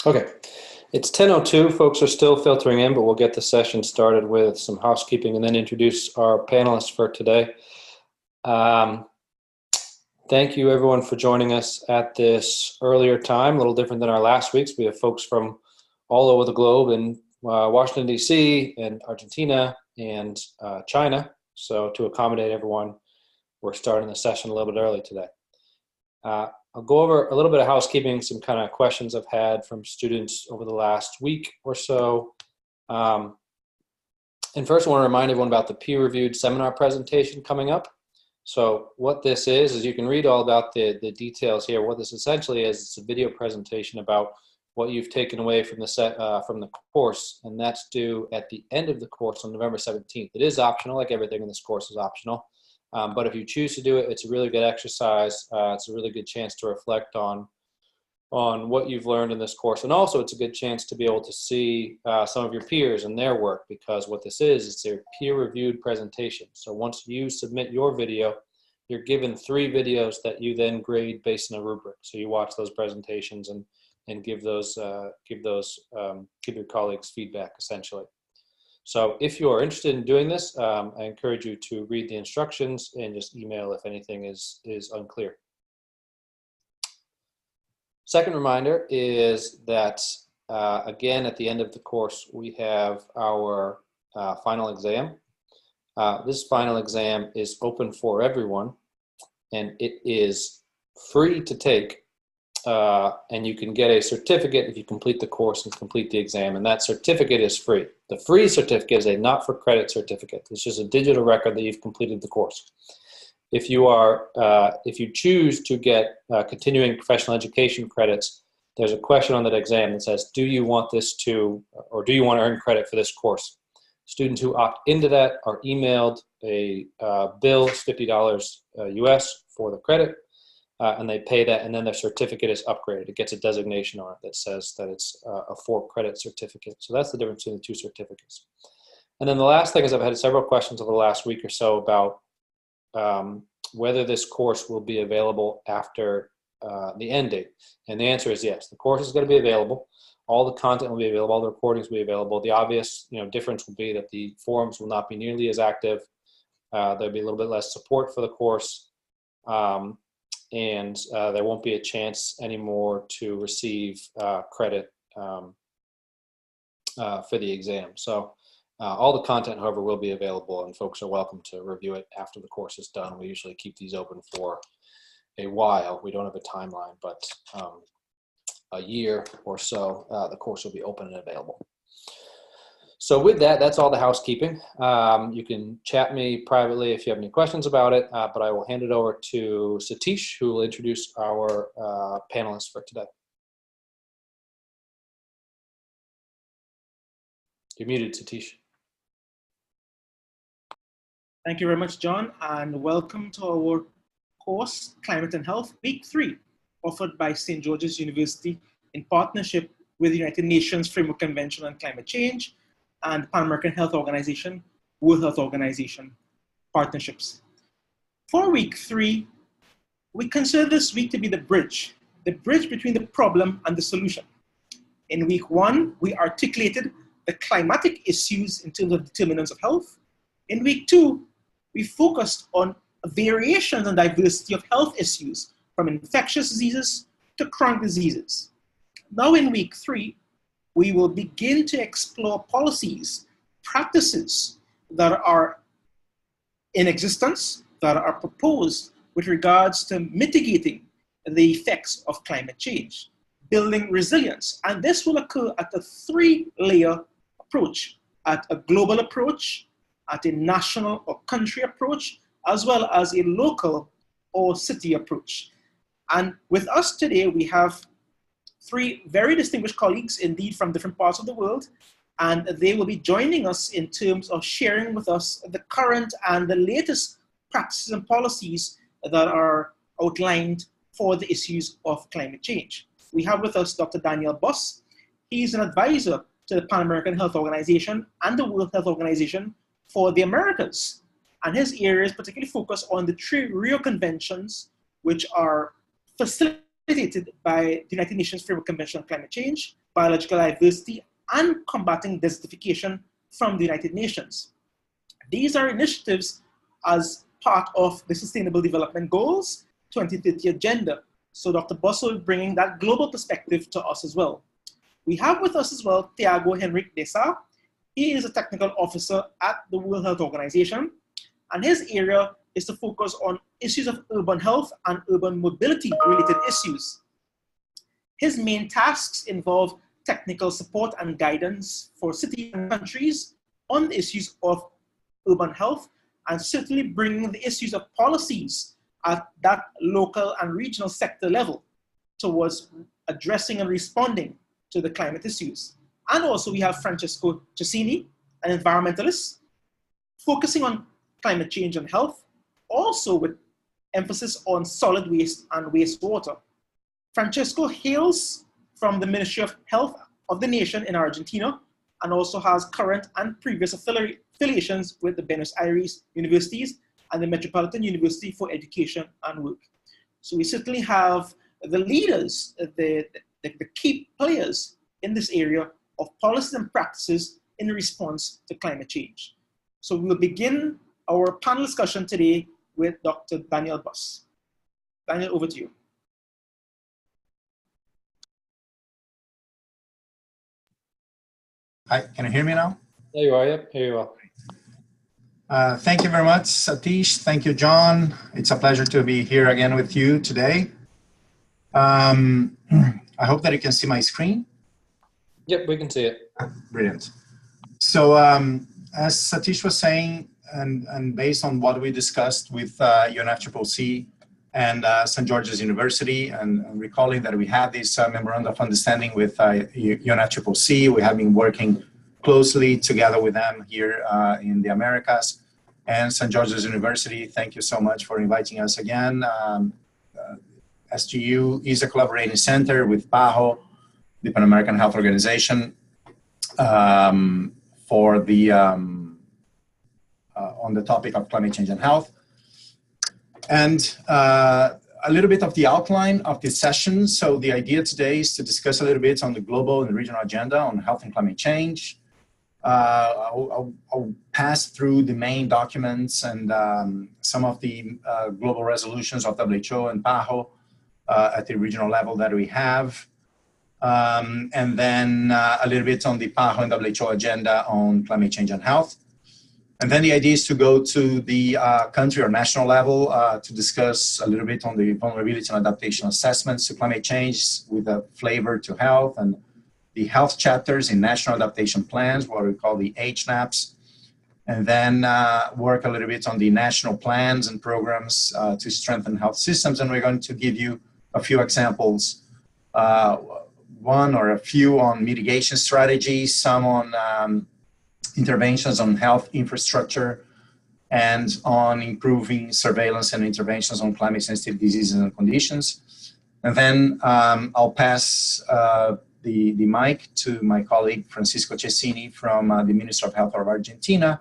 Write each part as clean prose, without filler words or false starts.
Okay, it's 10:02. Folks are still filtering in, but we'll get the session started with some housekeeping and then introduce our panelists for today. Thank you everyone for joining us at this earlier time, a little different than our last weeks. We have folks from all over the globe in Washington, D.C. and Argentina and China. So to accommodate everyone, we're starting the session a little bit early today. I'll go over a little bit of housekeeping, some kind of questions I've had from students over the last week or so. And first I want to remind everyone about the peer-reviewed seminar presentation coming up. So what this is you can read all about the details here. What this essentially is, it's a video presentation about what you've taken away from the course, and that's due at the end of the course on November 17th. It is optional, like everything in this course is optional. But if you choose to do it, it's a really good exercise. It's a really good chance to reflect on what you've learned in this course. And also it's a good chance to be able to see some of your peers and their work, because what this is, it's a peer-reviewed presentation. So once you submit your video, you're given 3 videos that you then grade based on a rubric. So you watch those presentations and give your colleagues feedback, essentially. So if you are interested in doing this, I encourage you to read the instructions and just email if anything is unclear. Second reminder is that, again, at the end of the course, we have our final exam. This final exam is open for everyone, and it is free to take. And you can get a certificate if you complete the course and complete the exam, and that certificate is free. The free certificate is a not-for-credit certificate. It's just a digital record that you've completed the course. If you choose to get continuing professional education credits, there's a question on that exam that says, do you want to earn credit for this course? Students who opt into that are emailed a bill, $50 US for the credit. And they pay that, and then their certificate is upgraded. It gets a designation on it that says that it's a 4-credit certificate. So that's the difference between the 2 certificates. And then the last thing is, I've had several questions over the last week or so about whether this course will be available after the end date. And the answer is yes. The course is going to be available. All the content will be available. All the recordings will be available. The obvious difference will be that the forums will not be nearly as active. There'll be a little bit less support for the course. And there won't be a chance anymore to receive credit for the exam. So all the content, however, will be available, and folks are welcome to review it after the course is done. We usually keep these open for a while. We don't have a timeline, but a year or so, the course will be open and available. So with that, that's all the housekeeping. You can chat me privately if you have any questions about it, but I will hand it over to Satish, who will introduce our panelists for today. You're muted, Satish. Thank you very much, John, and welcome to our course, Climate and Health, Week 3, offered by St. George's University in partnership with the United Nations Framework Convention on Climate Change and Pan-American Health Organization, World Health Organization partnerships. For Week 3, we consider this week to be the bridge between the problem and the solution. In Week 1, we articulated the climatic issues in terms of determinants of health. In Week 2, we focused on variations and diversity of health issues, from infectious diseases to chronic diseases. Now in Week 3, we will begin to explore policies, practices that are in existence, that are proposed with regards to mitigating the effects of climate change, building resilience. And this will occur at a 3-layer approach, at a global approach, at a national or country approach, as well as a local or city approach. And with us today, we have 3 very distinguished colleagues, indeed, from different parts of the world, and they will be joining us in terms of sharing with us the current and the latest practices and policies that are outlined for the issues of climate change. We have with us Dr. Daniel Buss. He's an advisor to the Pan-American Health Organization and the World Health Organization for the Americas. And his areas particularly focus on the 3 Rio Conventions, which are facilitated by the United Nations Framework Convention on Climate Change, biological diversity, and combating desertification from the United Nations. These are initiatives as part of the Sustainable Development Goals 2030 agenda. So Dr. Bosso is bringing that global perspective to us as well. We have with us as well Thiago Hérick. He is a technical officer at the World Health Organization, and his area is to focus on issues of urban health and urban mobility related issues. His main tasks involve technical support and guidance for cities and countries on the issues of urban health, and certainly bringing the issues of policies at that local and regional sector level towards addressing and responding to the climate issues. And also we have Francesco Chesini, an environmentalist, focusing on climate change and health, also with emphasis on solid waste and wastewater. Francesco hails from the Ministry of Health of the nation in Argentina, and also has current and previous affiliations with the Buenos Aires universities and the Metropolitan University for Education and Work. So we certainly have the leaders, the key players in this area of policies and practices in response to climate change. So we'll begin our panel discussion today with Dr. Daniel Buss. Daniel, over to you. Hi, can you hear me now? There you are, yep, here you are. Thank you very much, Satish. Thank you, John. It's a pleasure to be here again with you today. I hope that you can see my screen. Yep, we can see it. Brilliant. So as Satish was saying, and based on what we discussed with UNFCCC and St. George's University, and recalling that we had this memorandum of understanding with UNFCCC, we have been working closely together with them here in the Americas. And St. George's University, thank you so much for inviting us again. SGU is a collaborating center with PAHO, the Pan American Health Organization, for the on the topic of climate change and health. And a little bit of the outline of this session. So the idea today is to discuss a little bit on the global and regional agenda on health and climate change. I'll pass through the main documents and some of the global resolutions of WHO and PAHO at the regional level that we have. And then a little bit on the PAHO and WHO agenda on climate change and health. And then the idea is to go to the country or national level to discuss a little bit on the vulnerability and adaptation assessments to climate change with a flavor to health, and the health chapters in national adaptation plans, what we call the HNAPs, and then work a little bit on the national plans and programs to strengthen health systems. And we're going to give you a few examples, one or a few on mitigation strategies, some on interventions on health infrastructure, and on improving surveillance and interventions on climate sensitive diseases and conditions. And then I'll pass the mic to my colleague Francisco Chesini from the Ministry of Health of Argentina,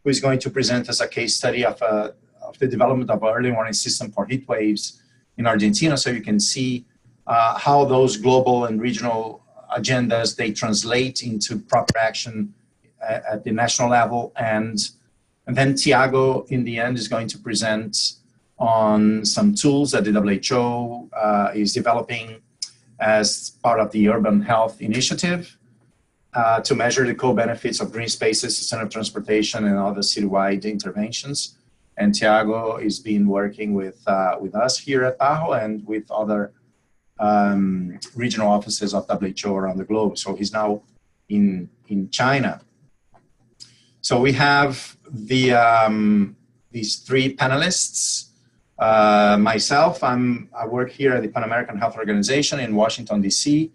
who is going to present us a case study of the development of an early warning system for heat waves in Argentina, so you can see how those global and regional agendas, they translate into proper action at the national level. And then Thiago, in the end, is going to present on some tools that the WHO is developing as part of the Urban Health Initiative to measure the co-benefits of green spaces, sustainable transportation, and other citywide interventions. And Thiago has been working with us here at PAHO and with other regional offices of WHO around the globe. So he's now in China. So we have these three panelists. Myself, I work here at the Pan American Health Organization in Washington, D.C.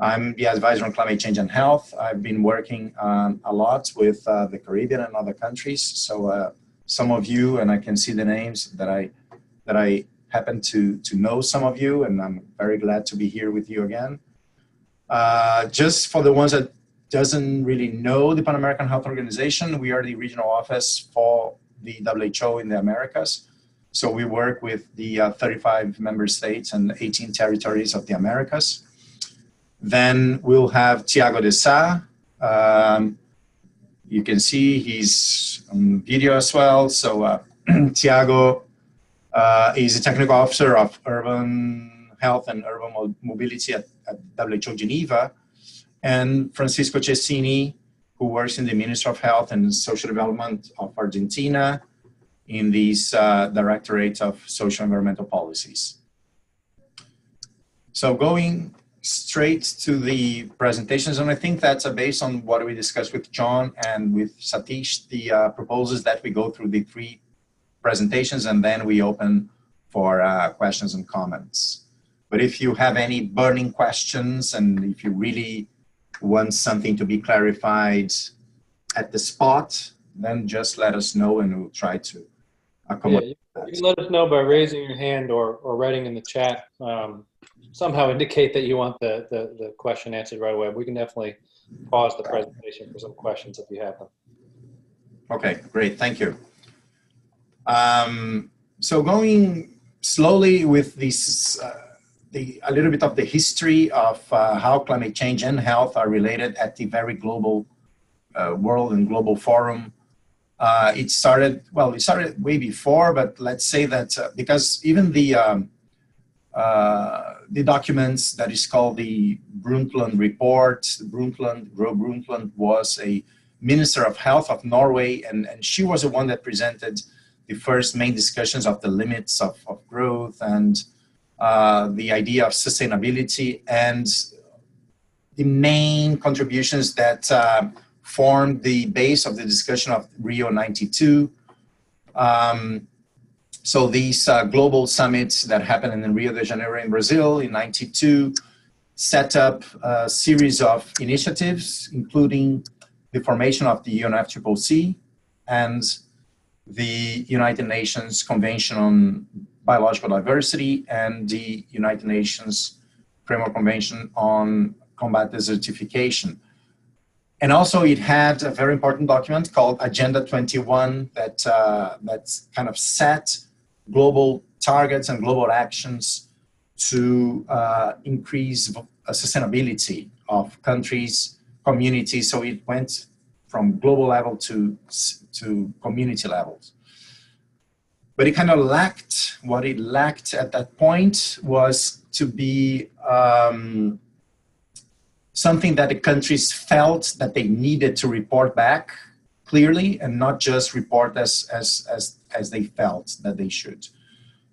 I'm the advisor on climate change and health. I've been working a lot with the Caribbean and other countries. So some of you, and I can see the names that I happen to know some of you, and I'm very glad to be here with you again. Just for the ones that doesn't really know the Pan American Health Organization, we are the regional office for the WHO in the Americas. So we work with the 35 member states and 18 territories of the Americas. Then we'll have Thiago de Sá. You can see he's on video as well. So Thiago is a technical officer of urban health and urban mobility at WHO Geneva. And Francisco Chesini, who works in the Ministry of Health and Social Development of Argentina in these Directorate of Social and Environmental Policies. So going straight to the presentations, and I think that's based on what we discussed with John and with Satish. The proposals that we go through the 3 presentations and then we open for questions and comments. But if you have any burning questions and if you really want something to be clarified at the spot, then just let us know and we'll try to accommodate that. You can let us know by raising your hand or writing in the chat. Somehow indicate that you want the question answered right away. We can definitely pause the presentation for some questions if you have them. Okay, great, thank you. So going slowly with this, a little bit of the history of how climate change and health are related at the very global world and global forum. It started way before, but let's say that because even the documents that is called the Brundtland Report, Gro Brundtland was a Minister of Health of Norway, and she was the one that presented the first main discussions of the limits of growth and the idea of sustainability and the main contributions that formed the base of the discussion of Rio 92. So these global summits that happened in Rio de Janeiro in Brazil in 92 set up a series of initiatives, including the formation of the UNFCCC and the United Nations Convention on Biological Diversity and the United Nations Framework Convention on Combat Desertification. And also it had a very important document called Agenda 21 that that's kind of set global targets and global actions to increase sustainability of countries, communities. So it went from global level to community levels. But it kind of lacked, what it lacked at that point was to be something that the countries felt that they needed to report back clearly and not just report as they felt that they should.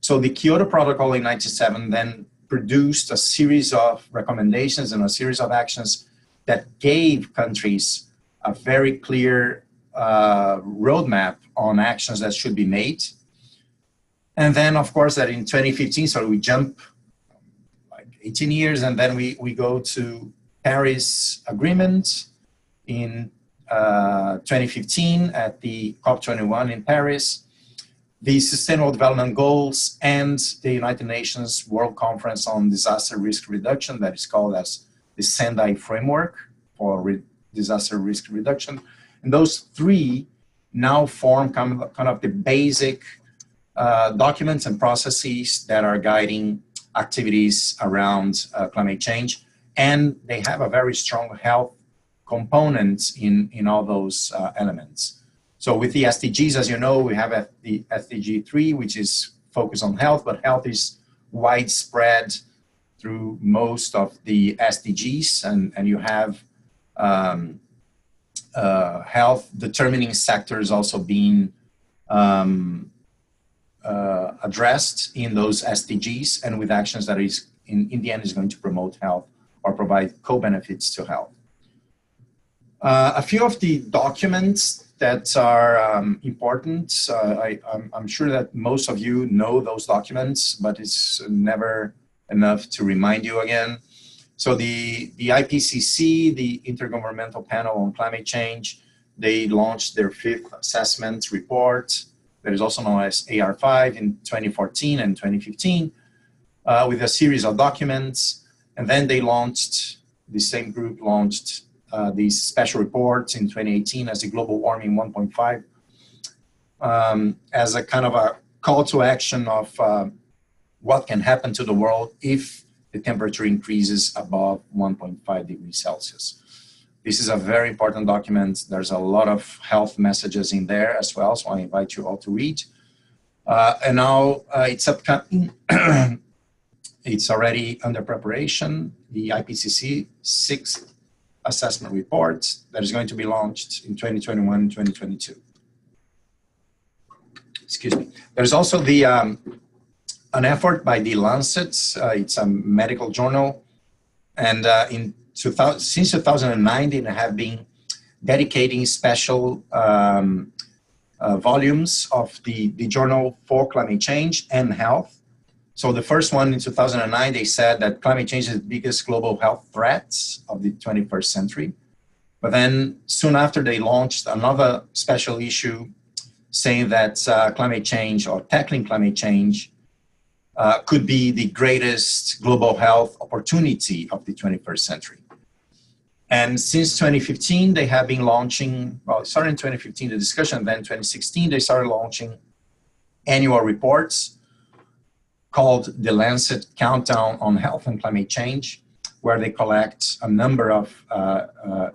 So the Kyoto Protocol in 97 then produced a series of recommendations and a series of actions that gave countries a very clear roadmap on actions that should be made. And then, of course, that in 2015, so we jump like 18 years, and then we go to Paris Agreement in 2015 at the COP21 in Paris, the Sustainable Development Goals, and the United Nations World Conference on Disaster Risk Reduction, that is called as the Sendai Framework for Disaster Risk Reduction. And those 3 now form kind of the basic documents and processes that are guiding activities around climate change. And they have a very strong health component in all those elements. So with the SDGs, as you know, we have the SDG 3, which is focused on health, but health is widespread through most of the SDGs, and you have health determining sectors also being addressed in those SDGs, and with actions that is in the end is going to promote health or provide co-benefits to health. A few of the documents that are important, I'm sure that most of you know those documents, but it's never enough to remind you again. So the IPCC, the Intergovernmental Panel on Climate Change, they launched their 5th assessment report that is also known as AR5 in 2014 and 2015 with a series of documents. And then they launched, the same group launched these special reports in 2018 as the Global Warming 1.5 as a kind of a call to action of what can happen to the world if the temperature increases above 1.5 degrees Celsius. This is a very important document. There's a lot of health messages in there as well, so I invite you all to read. And now it's upcoming. It's already under preparation, the IPCC 6th assessment report that is going to be launched in 2021, 2022. Excuse me. There's also the an effort by the Lancet. It's a medical journal, and since 2009, they have been dedicating special volumes of the journal for climate change and health. So the first one in 2009, they said that climate change is the biggest global health threats of the 21st century. But then soon after, they launched another special issue saying that climate change, or tackling climate change, could be the greatest global health opportunity of the 21st century. And since 2015, they have been launching, well, started in 2015, the discussion, then 2016, they started launching annual reports called the Lancet Countdown on Health and Climate Change, where they collect a number of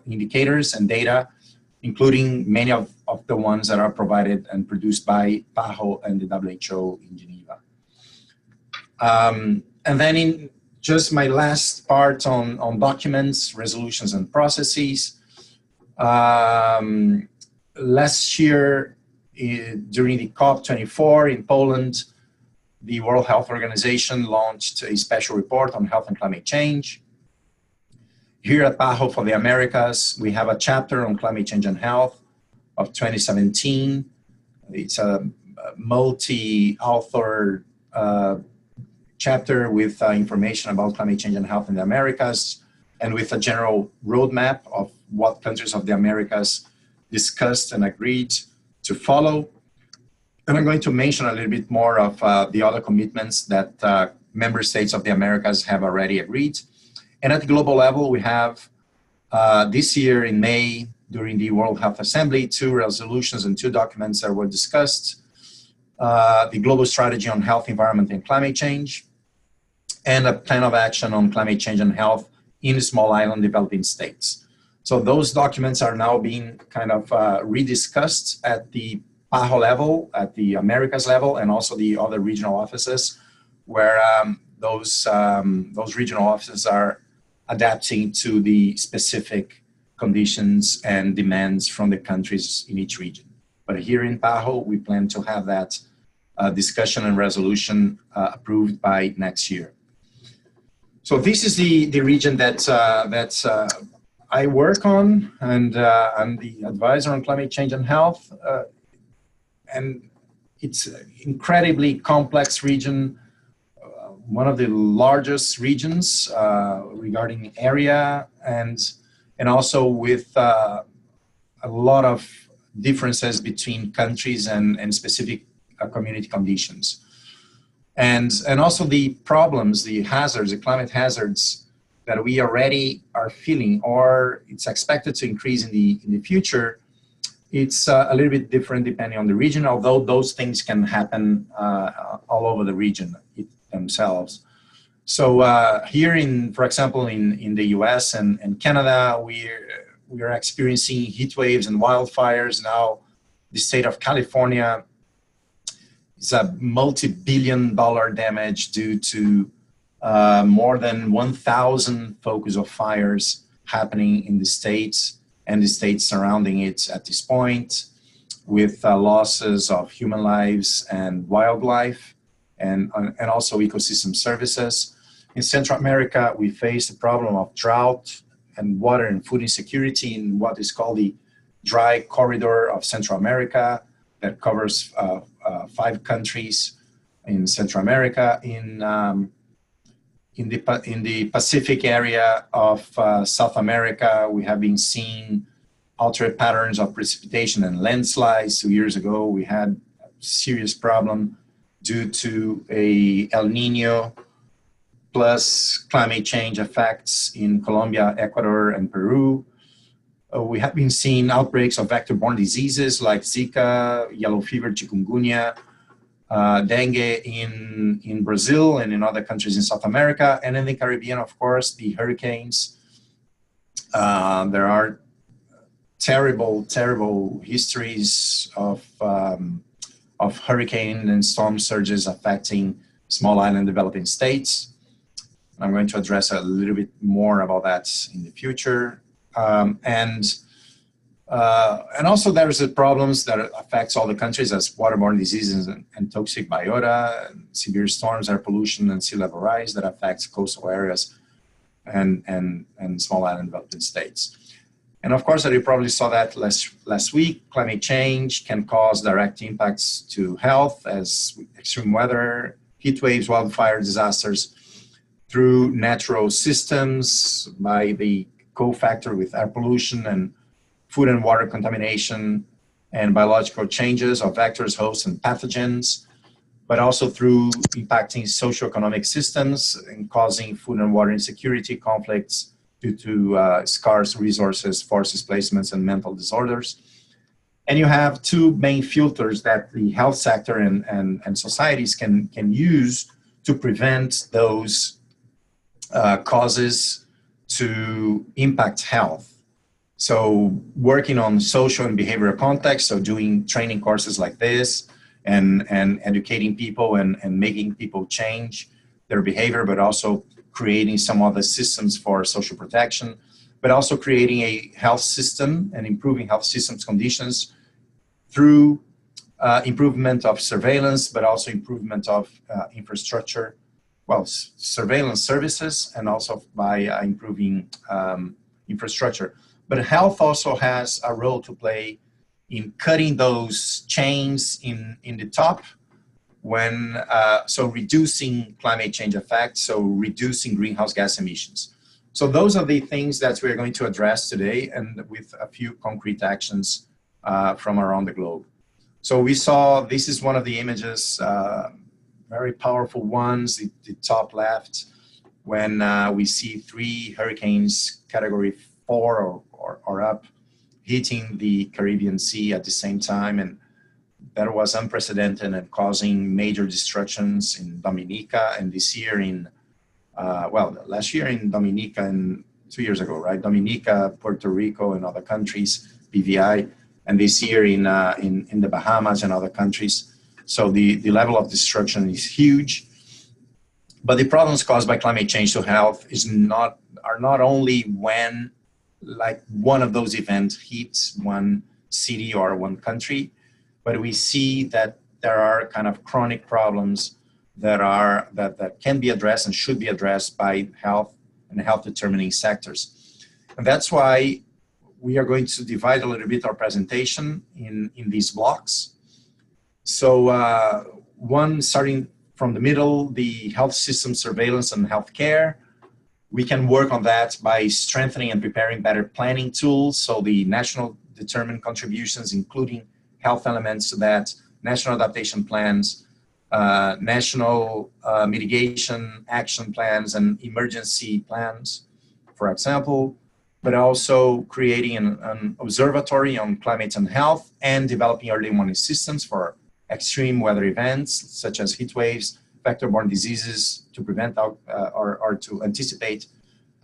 indicators and data, including many of the ones that are provided and produced by PAHO and the WHO in Geneva. And then in just my last part on documents, resolutions, and processes. Last year, during the COP24 in Poland, the World Health Organization launched a special report on health and climate change. Here at PAHO for the Americas, we have a chapter on climate change and health of 2017. It's a multi-author chapter with information about climate change and health in the Americas, and with a general roadmap of what countries of the Americas discussed and agreed to follow. And I'm going to mention a little bit more of the other commitments that member states of the Americas have already agreed. And at the global level, we have this year in May, during the World Health Assembly, 2 resolutions and 2 documents that were discussed. The Global Strategy on Health, Environment, and Climate Change, and a plan of action on climate change and health in small island developing states. So those documents are now being kind of rediscussed at the PAHO level, at the Americas level, and also the other regional offices, where those regional offices are adapting to the specific conditions and demands from the countries in each region. But here in PAHO, we plan to have that discussion and resolution approved by next year. So this is the region that I work on, and I'm the advisor on climate change and health. And it's an incredibly complex region, one of the largest regions regarding area, and also with a lot of differences between countries and specific community conditions. And also the problems, the hazards, the climate hazards that we already are feeling, or it's expected to increase in the future. It's a little bit different depending on the region, although those things can happen all over the region themselves. So here for example, in the US and Canada, we are experiencing heat waves and wildfires. Now the state of California is a multi-billion-dollar damage due to more than 1,000 focus of fires happening in the states and the states surrounding it at this point, with losses of human lives and wildlife, and also ecosystem services. In Central America, we face the problem of drought and water and food insecurity in what is called the dry corridor of Central America that covers 5 countries in Central America. In the Pacific area of South America, we have been seeing altered patterns of precipitation and landslides. 2 years ago, we had a serious problem due to a El Nino plus climate change effects in Colombia, Ecuador, and Peru. We have been seeing outbreaks of vector-borne diseases like Zika, yellow fever, chikungunya, dengue in Brazil and in other countries in South America, and in the Caribbean, of course, the hurricanes. There are terrible histories of hurricane and storm surges affecting small island developing states. I'm going to address a little bit more about that in the future. And also there's the problems that affects all the countries as waterborne diseases and toxic biota, and severe storms, air pollution, and sea level rise that affects coastal areas and small island developing states. And of course, you probably saw that last week, climate change can cause direct impacts to health as extreme weather, heat waves, wildfire disasters through natural systems by the cofactor with air pollution and food and water contamination and biological changes of vectors, hosts, and pathogens, but also through impacting socioeconomic systems and causing food and water insecurity, conflicts due to scarce resources, forced displacements, and mental disorders. And you have two main filters that the health sector and societies can use to prevent those causes to impact health. So working on social and behavioral context, so doing training courses like this and educating people and making people change their behavior, but also creating some other systems for social protection, but also creating a health system and improving health systems conditions through improvement of surveillance, but also improvement of infrastructure, well, surveillance services, and also by improving infrastructure. But health also has a role to play in cutting those chains in the top, when so reducing climate change effects, so reducing greenhouse gas emissions. So those are the things that we're going to address today, and with a few concrete actions from around the globe. So we saw, this is one of the images, very powerful ones, the top left, when we see 3 hurricanes category 4 or up hitting the Caribbean Sea at the same time, and that was unprecedented and causing major destructions in Dominica, and this year in, well, last year in Dominica and 2 years ago, right? Dominica, Puerto Rico, and other countries, PVI, and this year in the Bahamas and other countries. So the level of destruction is huge. But the problems caused by climate change to health are not only when like one of those events hits one city or one country, but we see that there are kind of chronic problems that can be addressed and should be addressed by health and health determining sectors. And that's why we are going to divide a little bit our presentation in these blocks. So one, starting from the middle, the health system surveillance and healthcare. We can work on that by strengthening and preparing better planning tools. So the national determined contributions, including health elements to that, national adaptation plans, national mitigation action plans and emergency plans, for example, but also creating an observatory on climate and health and developing early warning systems for extreme weather events such as heat waves, vector-borne diseases to prevent or to anticipate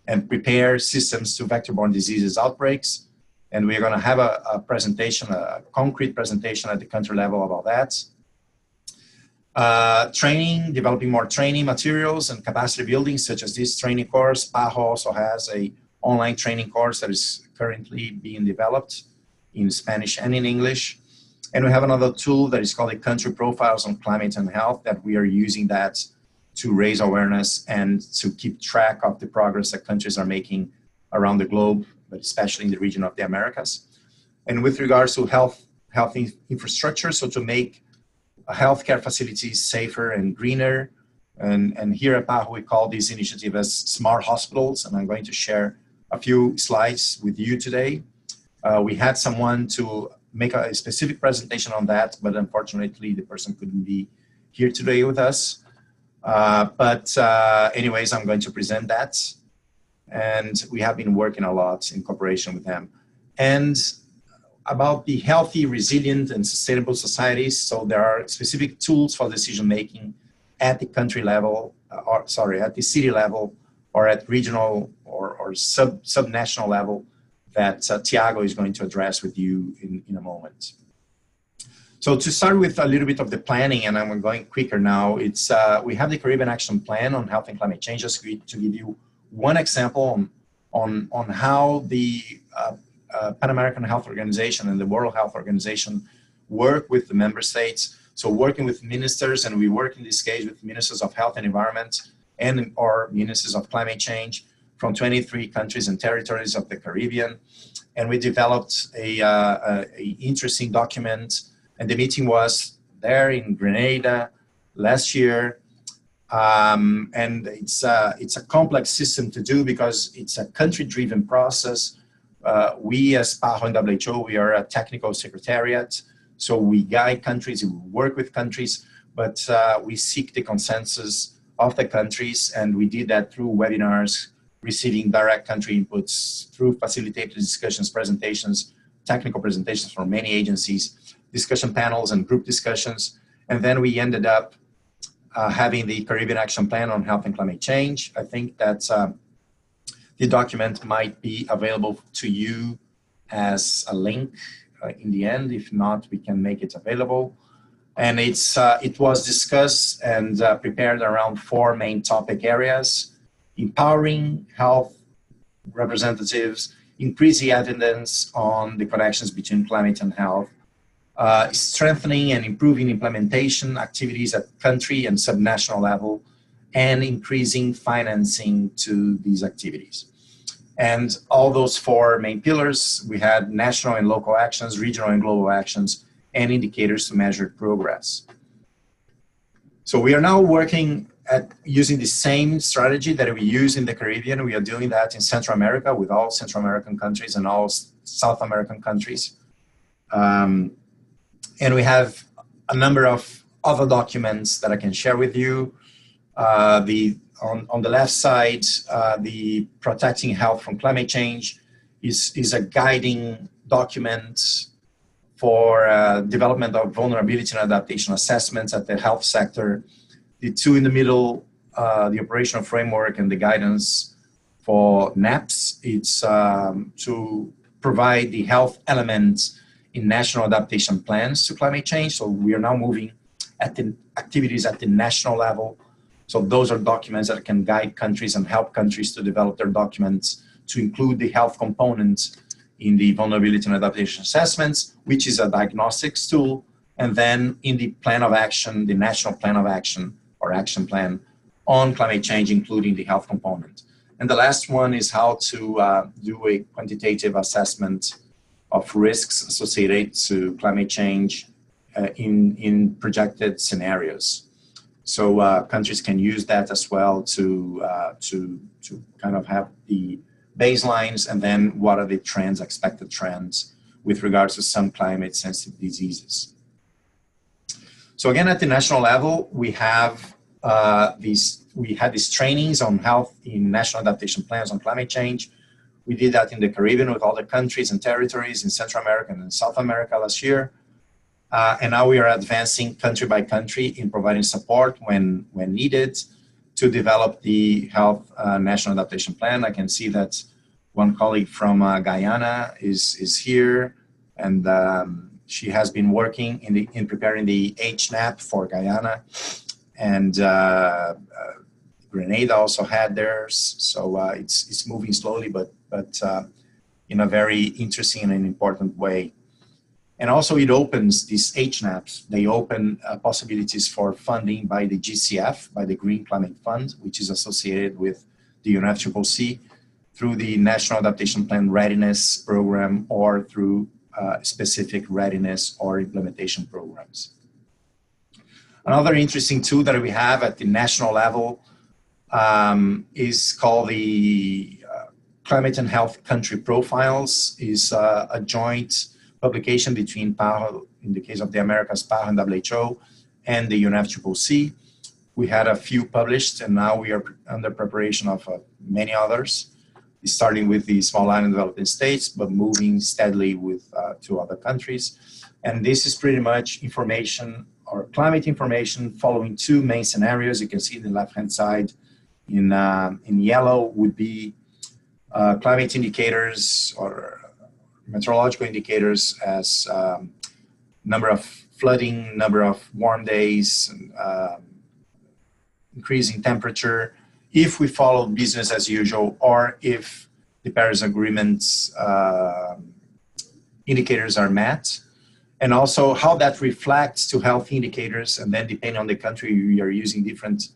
and prepare systems to vector-borne diseases outbreaks. And we're going to have a presentation, a concrete presentation at the country level about that. Training, developing more training materials and capacity building, such as this training course. PAHO also has an online training course that is currently being developed in Spanish and in English. And we have another tool that is called the Country Profiles on Climate and Health, that we are using that to raise awareness and to keep track of the progress that countries are making around the globe, but especially in the region of the Americas. And with regards to health infrastructure, so to make healthcare facilities safer and greener. And here at PAHO, we call this initiative as Smart Hospitals, and I'm going to share a few slides with you today. We had someone to make a specific presentation on that, but unfortunately the person couldn't be here today with us. Anyways, I'm going to present that. And we have been working a lot in cooperation with them. And about the healthy, resilient, and sustainable societies. So there are specific tools for decision-making at the country level, at the city level, or at regional or sub-national level that Thiago is going to address with you in a moment. So to start with a little bit of the planning, and I'm going quicker now, it's we have the Caribbean Action Plan on Health and Climate Change, just to give you one example on how the Pan American Health Organization and the World Health Organization work with the member states. So working with ministers, and we work in this case with ministers of health and environment and or ministers of climate change from 23 countries and territories of the Caribbean. And we developed a interesting document, and the meeting was there in Grenada last year. And it's a complex system to do because it's a country-driven process. We as PAHO and WHO, we are a technical secretariat. So we guide countries, we work with countries, but we seek the consensus of the countries. And we did that through webinars, receiving direct country inputs, through facilitated discussions, presentations, technical presentations from many agencies, discussion panels and group discussions. And then we ended up having the Caribbean Action Plan on Health and Climate Change. I think that the document might be available to you as a link in the end. If not, we can make it available. And it was discussed and prepared around 4 main topic areas: empowering health representatives, increasing evidence on the connections between climate and health, strengthening and improving implementation activities at country and subnational level, and increasing financing to these activities. And all those 4 main pillars, we had national and local actions, regional and global actions, and indicators to measure progress. So we are now working at using the same strategy that we use in the Caribbean. We are doing that in Central America with all Central American countries and all South American countries. And we have a number of other documents that I can share with you. On the left side, the Protecting Health from Climate Change is a guiding document for development of vulnerability and adaptation assessments at the health sector. The 2 in the middle, the operational framework and the guidance for NAPS, it's to provide the health elements in national adaptation plans to climate change. So we are now moving at the activities at the national level. So those are documents that can guide countries and help countries to develop their documents to include the health components in the vulnerability and adaptation assessments, which is a diagnostics tool. And then in the plan of action, the national plan of action or action plan on climate change, including the health component. And the last one is how to do a quantitative assessment of risks associated to climate change in projected scenarios. So countries can use that as well to kind of have the baselines and then what are the trends, expected trends with regards to some climate sensitive diseases. So again, at the national level, we have these trainings on health in national adaptation plans on climate change. We did that in the Caribbean with other countries and territories in Central America and South America last year. And now we are advancing country by country in providing support when needed to develop the health national adaptation plan. I can see that one colleague from Guyana is here, and she has been working in preparing the HNAP for Guyana, and Grenada also had theirs. So it's moving slowly, but in a very interesting and important way. And also it opens these HNAPs, they open possibilities for funding by the GCF, by the Green Climate Fund, which is associated with the UNFCCC through the National Adaptation Plan Readiness Program or through specific readiness or implementation programs. Another interesting tool that we have at the national level is called the Climate and Health Country Profiles, is a joint publication between PAHO, in the case of the Americas, PAHO and WHO, and the UNFCCC. We had a few published, and now we are under preparation of many others. starting with the small island developing states, but moving steadily with to other countries. And this is pretty much information or climate information following two main scenarios. You can see in the left-hand side in yellow would be climate indicators or meteorological indicators as number of flooding, number of warm days, increasing temperature, if we follow business as usual, or if the Paris Agreement's indicators are met, and also how that reflects to health indicators. And then depending on the country, we are using different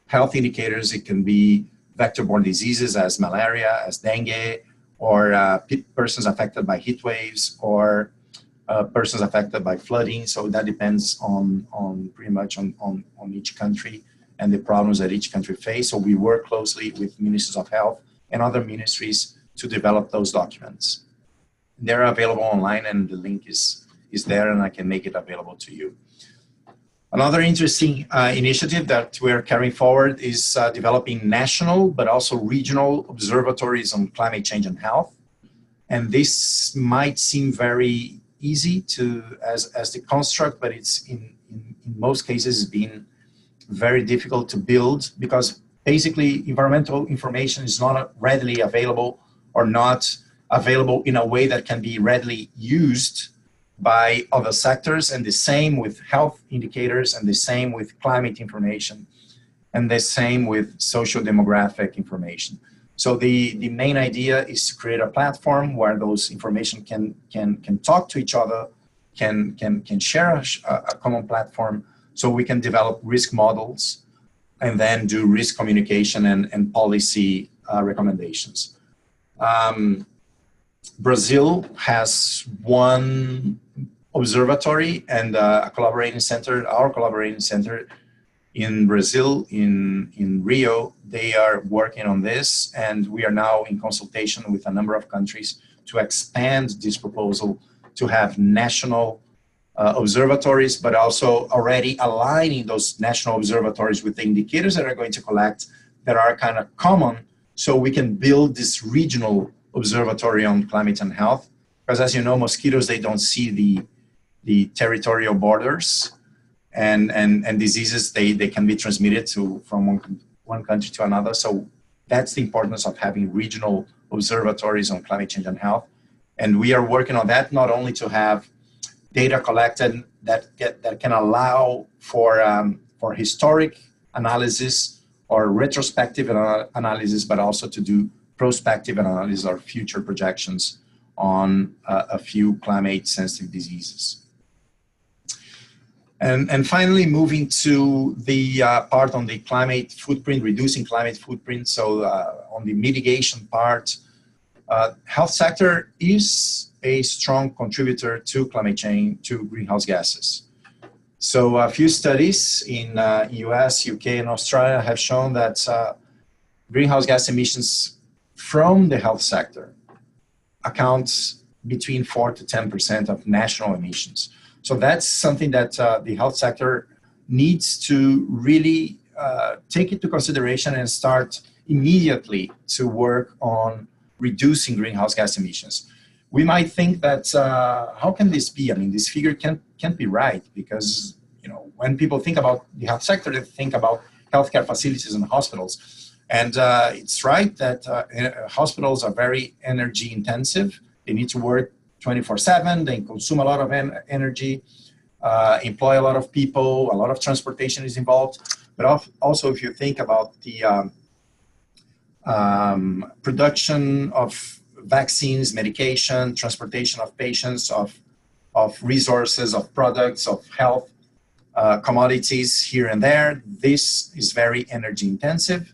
health indicators. It can be vector-borne diseases as malaria, as dengue, or persons affected by heat waves, or persons affected by flooding. So that depends on pretty much on each country and the problems that each country face. So we work closely with ministries of health and other ministries to develop those documents. They're available online, and the link is there, and I can make it available to you. Another interesting initiative that we're carrying forward is developing national but also regional observatories on climate change and health. And this might seem very easy as the construct, but it's in most cases been very difficult to build, because basically environmental information is not readily available or not available in a way that can be readily used by other sectors, and the same with health indicators, and the same with climate information, and the same with social demographic information. So the main idea is to create a platform where those information can talk to each other, can share a common platform, so we can develop risk models and then do risk communication and policy recommendations. Brazil has one observatory and a collaborating center, our collaborating center in Brazil, in Rio. They are working on this, and we are now in consultation with a number of countries to expand this proposal to have national observatories, but also already aligning those national observatories with the indicators that are going to collect that are kind of common, so we can build this regional observatory on climate and health. Because as you know, mosquitoes, they don't see the territorial borders, and diseases, they can be transmitted from one country to another. So that's the importance of having regional observatories on climate change and health. And we are working on that, not only to have data collected that can allow for historic analysis or retrospective analysis, but also to do prospective analysis or future projections on a few climate-sensitive diseases. And finally, moving to the part on the climate footprint, reducing climate footprint. So on the mitigation part, health sector is a strong contributor to climate change, to greenhouse gases. So a few studies in US, UK, and Australia have shown that greenhouse gas emissions from the health sector accounts between 4 to 10% of national emissions. So that's something that the health sector needs to really take into consideration and start immediately to work on reducing greenhouse gas emissions. We might think that, how can this be? I mean, this figure can't be right, because, you know, when people think about the health sector, they think about healthcare facilities and hospitals. And it's right that hospitals are very energy intensive. They need to work 24/7. They consume a lot of energy, employ a lot of people, a lot of transportation is involved. But also, if you think about the production of vaccines, medication, transportation of patients, of resources, of products, of health commodities here and there, this is very energy intensive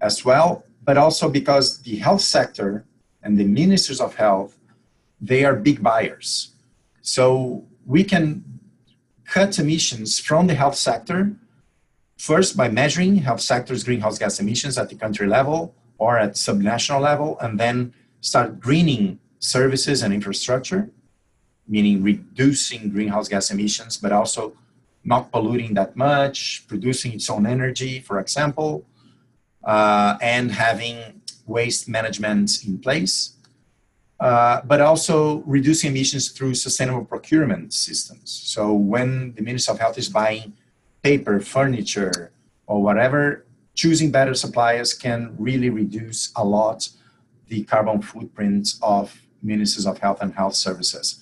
as well. But also because the health sector and the ministers of health, they are big buyers. So we can cut emissions from the health sector, first by measuring health sector's greenhouse gas emissions at the country level or at subnational level, and then start greening services and infrastructure, meaning reducing greenhouse gas emissions, but also not polluting that much, producing its own energy, for example, and having waste management in place, but also reducing emissions through sustainable procurement systems. So when the Ministry of Health is buying paper, furniture, or whatever, choosing better suppliers can really reduce a lot the carbon footprint of ministries of health and health services.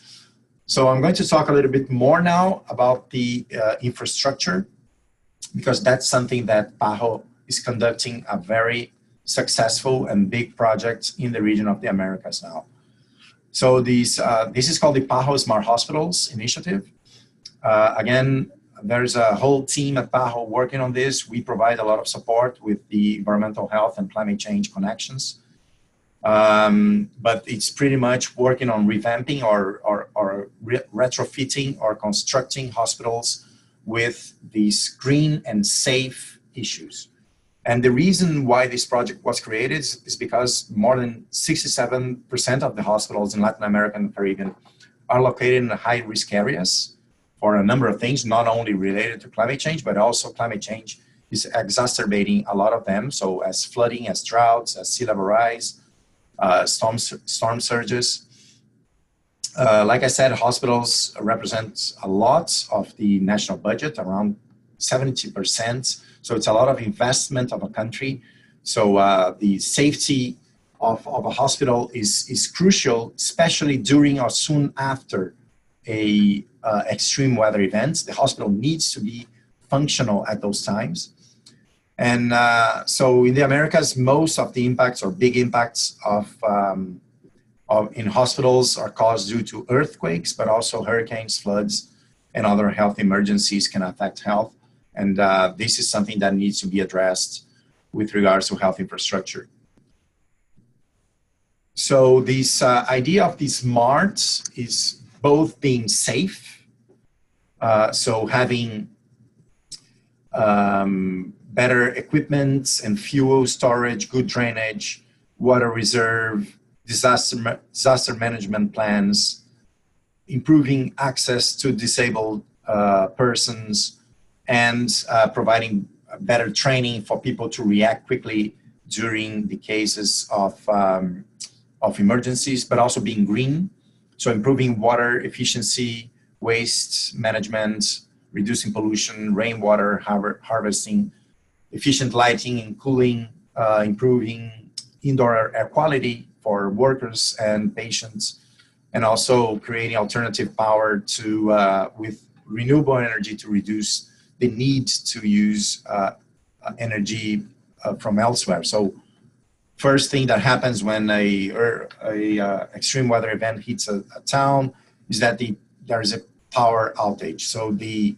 So I'm going to talk a little bit more now about the infrastructure, because that's something that PAHO is conducting a very successful and big project in the region of the Americas now. So this is called the PAHO Smart Hospitals Initiative. Again, there's a whole team at PAHO working on this. We provide a lot of support with the environmental health and climate change connections. But it's pretty much working on revamping or retrofitting or constructing hospitals with these green and safe issues. And the reason why this project was created is because more than 67% of the hospitals in Latin America and the Caribbean are located in high-risk areas for a number of things, not only related to climate change, but also climate change is exacerbating a lot of them. So as flooding, as droughts, as sea level rise, storm surges. Like I said, hospitals represent a lot of the national budget, around 70%. So it's a lot of investment of a country. So the safety of a hospital is crucial, especially during or soon after a extreme weather event. The hospital needs to be functional at those times. And so in the Americas, most of the impacts or big impacts in hospitals are caused due to earthquakes, but also hurricanes, floods, and other health emergencies can affect health. And this is something that needs to be addressed with regards to health infrastructure. So this idea of the smart is both being safe, so having better equipment and fuel storage, good drainage, water reserve, disaster management plans, improving access to disabled persons, and providing better training for people to react quickly during the cases of emergencies, but also being green. So improving water efficiency, waste management, reducing pollution, rainwater harvesting, efficient lighting and cooling, improving indoor air quality for workers and patients, and also creating alternative power to with renewable energy to reduce the need to use energy from elsewhere. So first thing that happens when a extreme weather event hits a town is that there is a power outage. So the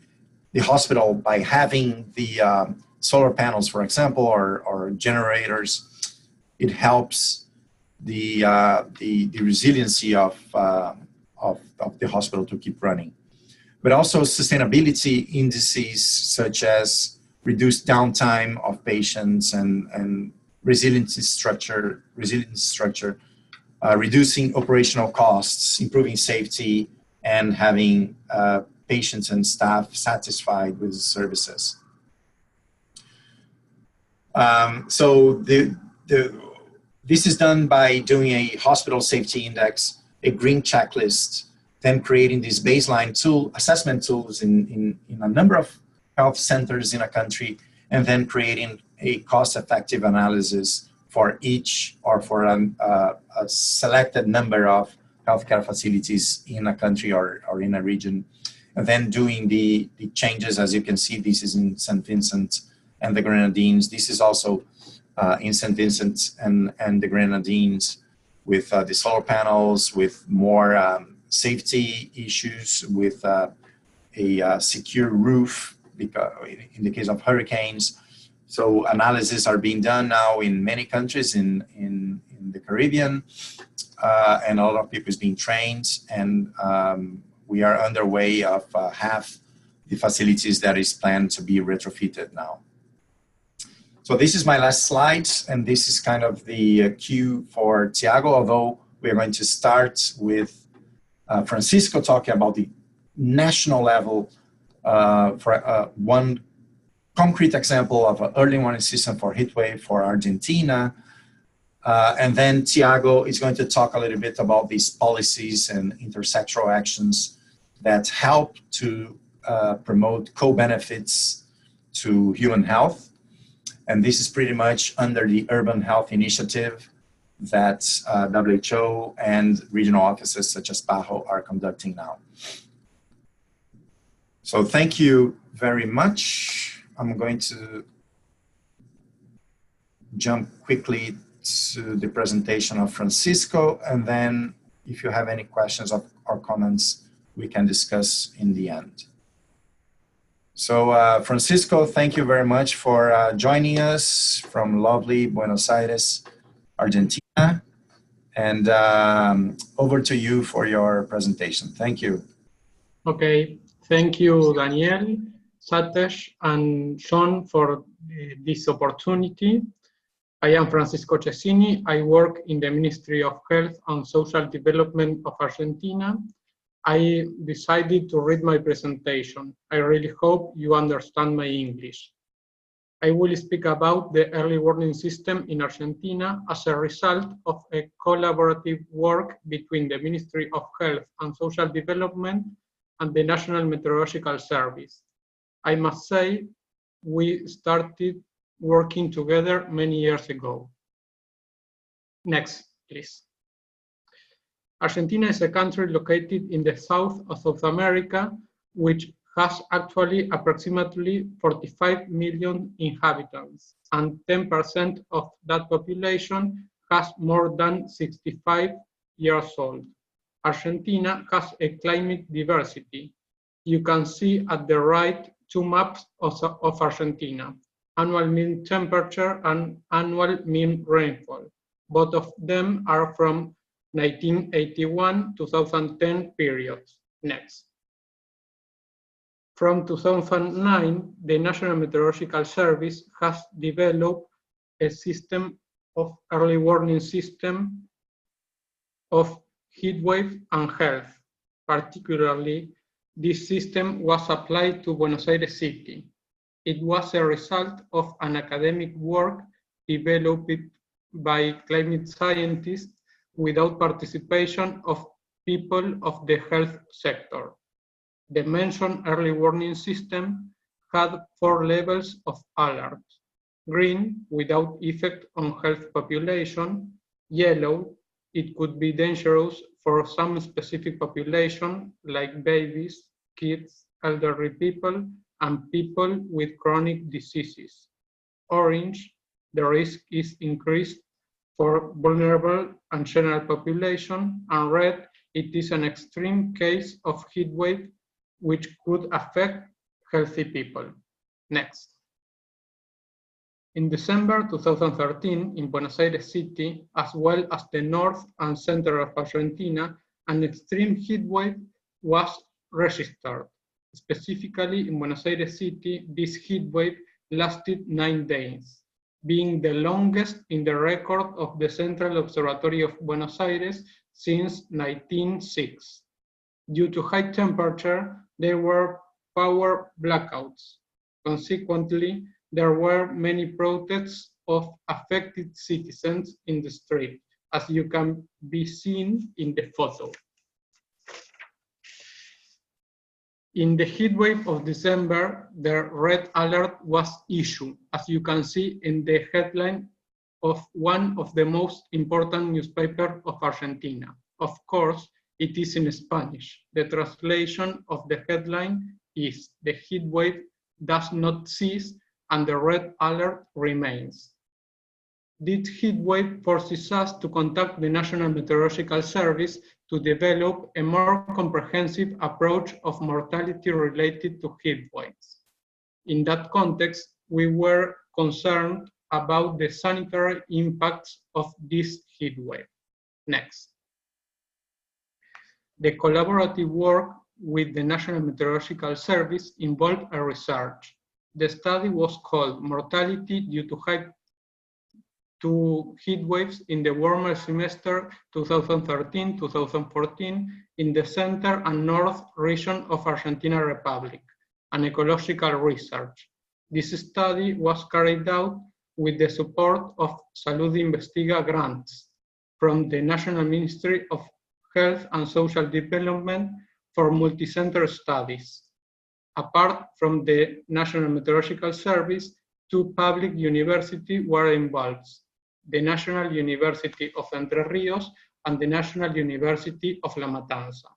hospital, by having the solar panels, for example, or generators, it helps the resiliency of the hospital to keep running. But also sustainability indices such as reduced downtime of patients and resilience structure, reducing operational costs, improving safety, and having patients and staff satisfied with the services. So this is done by doing a hospital safety index, a green checklist, then creating these baseline assessment tools in a number of health centers in a country, and then creating a cost-effective analysis for each or for a selected number of healthcare facilities in a country or in a region, and then doing the changes. As you can see, this is in St. Vincent and the Grenadines. This is also in St. Vincent and the Grenadines with the solar panels, with more safety issues, with a secure roof, because in the case of hurricanes. So analyses are being done now in many countries in the Caribbean, and a lot of people is being trained, and we are underway of half the facilities that is planned to be retrofitted now. So this is my last slide, and this is kind of the cue for Thiago, although we are going to start with Francisco talking about the national level for one concrete example of an early warning system for Heatwave for Argentina. And then Thiago is going to talk a little bit about these policies and intersectoral actions that help to promote co-benefits to human health. And this is pretty much under the Urban Health Initiative that WHO and regional offices such as PAHO are conducting now. So thank you very much. I'm going to jump quickly to the presentation of Francisco, and then if you have any questions or comments, we can discuss in the end. So Francisco, thank you very much for joining us from lovely Buenos Aires, Argentina. And over to you for your presentation. Thank you. Okay, thank you, Daniel, Satesh, and Sean for this opportunity. I am Francisco Chesini. I work in the Ministry of Health and Social Development of Argentina. I decided to read my presentation. I really hope you understand my English. I will speak about the early warning system in Argentina as a result of a collaborative work between the Ministry of Health and Social Development and the National Meteorological Service. I must say, we started working together many years ago. Next, please. Argentina is a country located in the south of South America, which has actually approximately 45 million inhabitants, and 10% of that population has more than 65 years old. Argentina has a climate diversity. You can see at the right two maps of Argentina, annual mean temperature and annual mean rainfall. Both of them are from 1981-2010 periods. Next. From 2009, the National Meteorological Service has developed a system of early warning system of heatwave and health. Particularly, this system was applied to Buenos Aires City. It was a result of an academic work developed by climate scientists without participation of people of the health sector. The mentioned early warning system had 4 levels of alert. Green, without effect on health population. Yellow, it could be dangerous for some specific population, like babies, kids, elderly people, and people with chronic diseases. Orange, the risk is increased for vulnerable and general population, and red, it is an extreme case of heat wave which could affect healthy people. Next. In December 2013, in Buenos Aires City, as well as the north and center of Argentina, an extreme heat wave was registered. Specifically in Buenos Aires City, this heat wave lasted 9 days, being the longest in the record of the Central Observatory of Buenos Aires since 1906. Due to high temperature, there were power blackouts. Consequently, there were many protests of affected citizens in the street, as you can be seen in the photo. In the heat wave of December, the red alert was issued, as you can see in the headline of one of the most important newspapers of Argentina. Of course, it is in Spanish. The translation of the headline is "The heat wave does not cease and the red alert remains." This heat wave forces us to contact the National Meteorological Service to develop a more comprehensive approach of mortality related to heat waves. In that context, we were concerned about the sanitary impacts of this heat wave. Next. The collaborative work with the National Meteorological Service involved a research. The study was called Mortality due to heat waves in the warmer semester 2013-2014 in the center and north region of Argentina Republic, an ecological research. This study was carried out with the support of Salud Investiga grants from the National Ministry of Health and Social Development for multicenter studies. Apart from the National Meteorological Service, 2 public universities were involved, the National University of Entre Rios and the National University of La Matanza.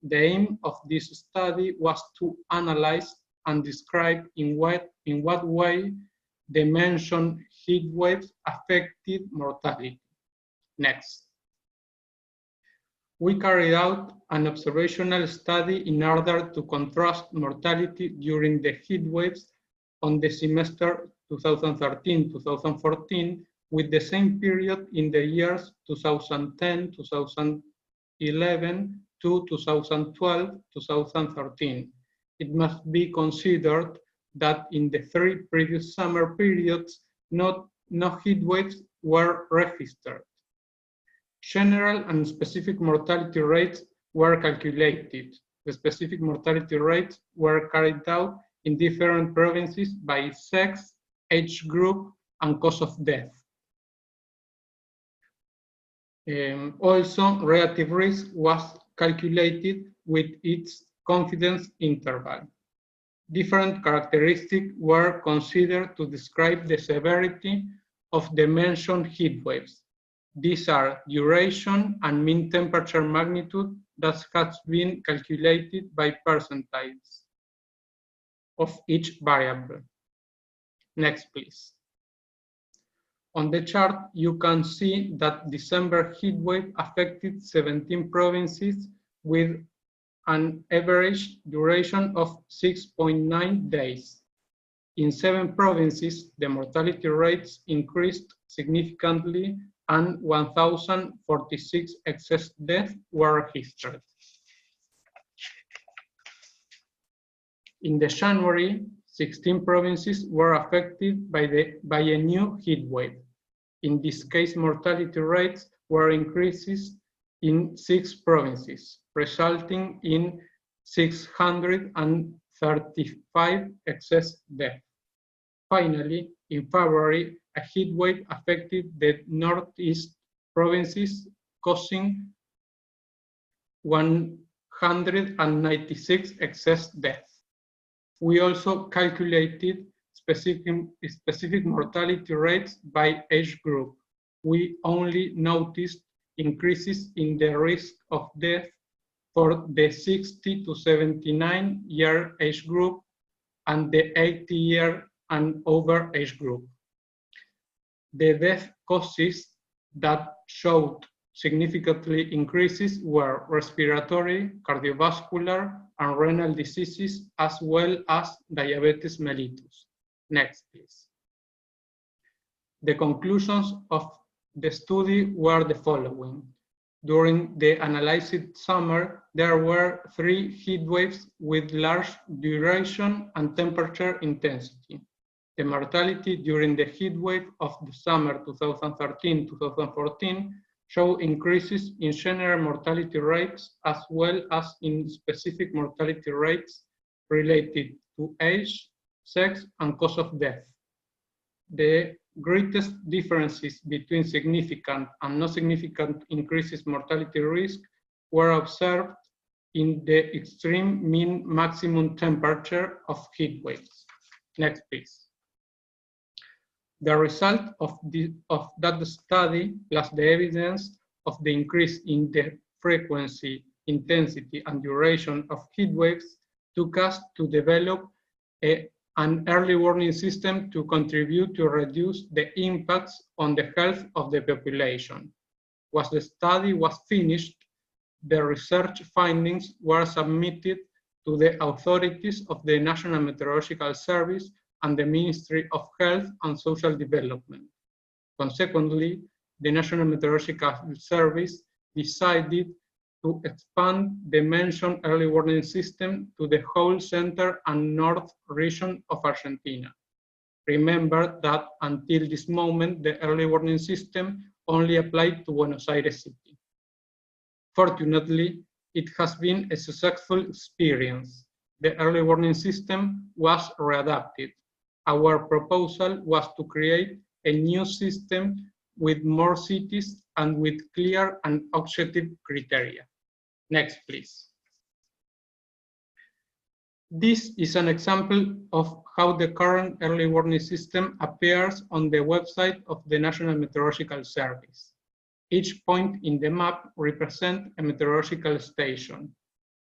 The aim of this study was to analyze and describe in what way the mentioned heat waves affected mortality. Next. We carried out an observational study in order to contrast mortality during the heat waves on the semester 2013-2014 with the same period in the years 2010, 2011 to 2012, 2013. It must be considered that in the 3 previous summer periods, no heat waves were registered. General and specific mortality rates were calculated. The specific mortality rates were carried out in different provinces by sex, age group, and cause of death. Also, relative risk was calculated with its confidence interval. Different characteristics were considered to describe the severity of the mentioned heat waves. These are duration and mean temperature magnitude that has been calculated by percentiles of each variable. Next, please. On the chart, you can see that December heat wave affected 17 provinces with an average duration of 6.9 days. In 7 provinces, the mortality rates increased significantly and 1,046 excess deaths were registered. In the January, 16 provinces were affected by a new heat wave. In this case, mortality rates were increases in 6 provinces, resulting in 635 excess deaths. Finally, in February, a heat wave affected the northeast provinces, causing 196 excess deaths. We also calculated specific mortality rates by age group. We only noticed increases in the risk of death for the 60 to 79-year age group and the 80-year and over age group. The death causes that showed significantly increases were respiratory, cardiovascular, and renal diseases, as well as diabetes mellitus. Next, please. The conclusions of the study were the following. During the analyzed summer, there were 3 heat waves with large duration and temperature intensity. The mortality during the heat wave of the summer 2013-2014 show increases in general mortality rates as well as in specific mortality rates related to age, sex, and cause of death. The greatest differences between significant and non significant increases mortality risk were observed in the extreme mean maximum temperature of heat waves. Next, please. The result of that study, plus the evidence of the increase in the frequency, intensity, and duration of heat waves, took us to develop an early warning system to contribute to reduce the impacts on the health of the population. Once the study was finished, the research findings were submitted to the authorities of the National Meteorological Service and the Ministry of Health and Social Development. Consequently, the National Meteorological Service decided to expand the mentioned early warning system to the whole center and north region of Argentina. Remember that until this moment, the early warning system only applied to Buenos Aires City. Fortunately, it has been a successful experience. The early warning system was readapted. Our proposal was to create a new system with more cities and with clear and objective criteria. Next, please. This is an example of how the current early warning system appears on the website of the National Meteorological Service. Each point in the map represents a meteorological station.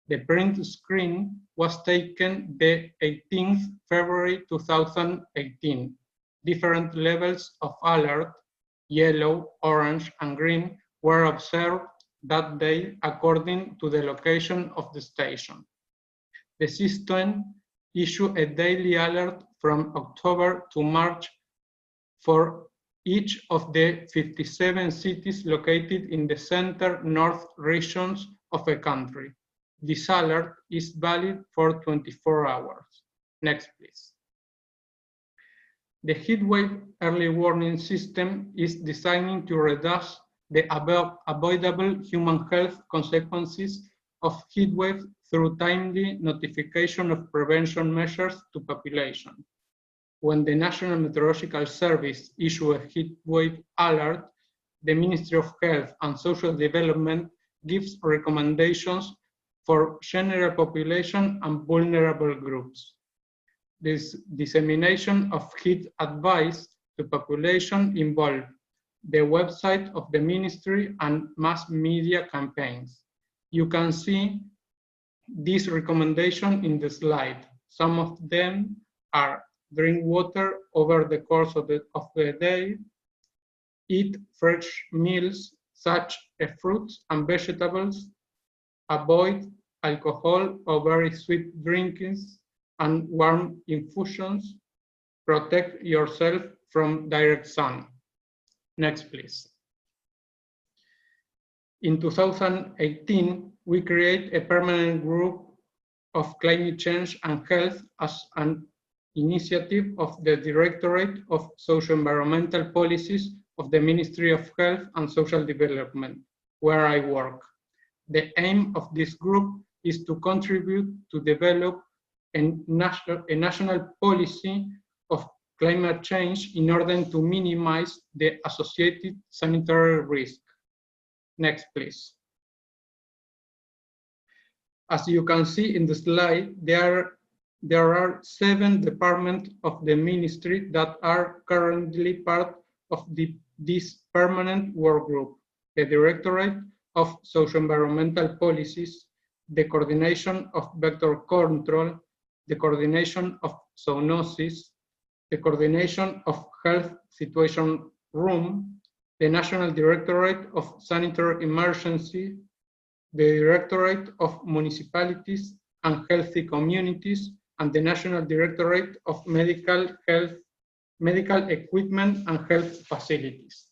The print screen was taken the 18th February 2018. Different levels of alert, yellow, orange, and green, were observed that day according to the location of the station. The system issued a daily alert from October to March for each of the 57 cities located in the center-north regions of a country. This alert is valid for 24 hours. Next, please. The Heatwave early warning system is designed to reduce the avoidable human health consequences of heatwave through timely notification of prevention measures to population. When the National Meteorological Service issues a heatwave alert, the Ministry of Health and Social Development gives recommendations for general population and vulnerable groups. This dissemination of heat advice to population involves the website of the ministry and mass media campaigns. You can see these recommendations in the slide. Some of them are: drink water over the course of the day, eat fresh meals such as fruits and vegetables, avoid alcohol or very sweet drinks and warm infusions, protect yourself from direct sun. Next, please. In 2018, we create a permanent group of climate change and health as an initiative of the Directorate of Socio-Environmental Policies of the Ministry of Health and Social Development, where I work. The aim of this group is to contribute to develop a national policy of climate change in order to minimize the associated sanitary risk. Next, please. As you can see in the slide, there are 7 departments of the ministry that are currently part of this permanent work group: the Directorate of Socio-Environmental Policies, the Coordination of Vector Control, the Coordination of Zoonosis, the Coordination of Health Situation Room, the National Directorate of Sanitary Emergency, the Directorate of Municipalities and Healthy Communities, and the National Directorate of Medical Equipment and Health Facilities.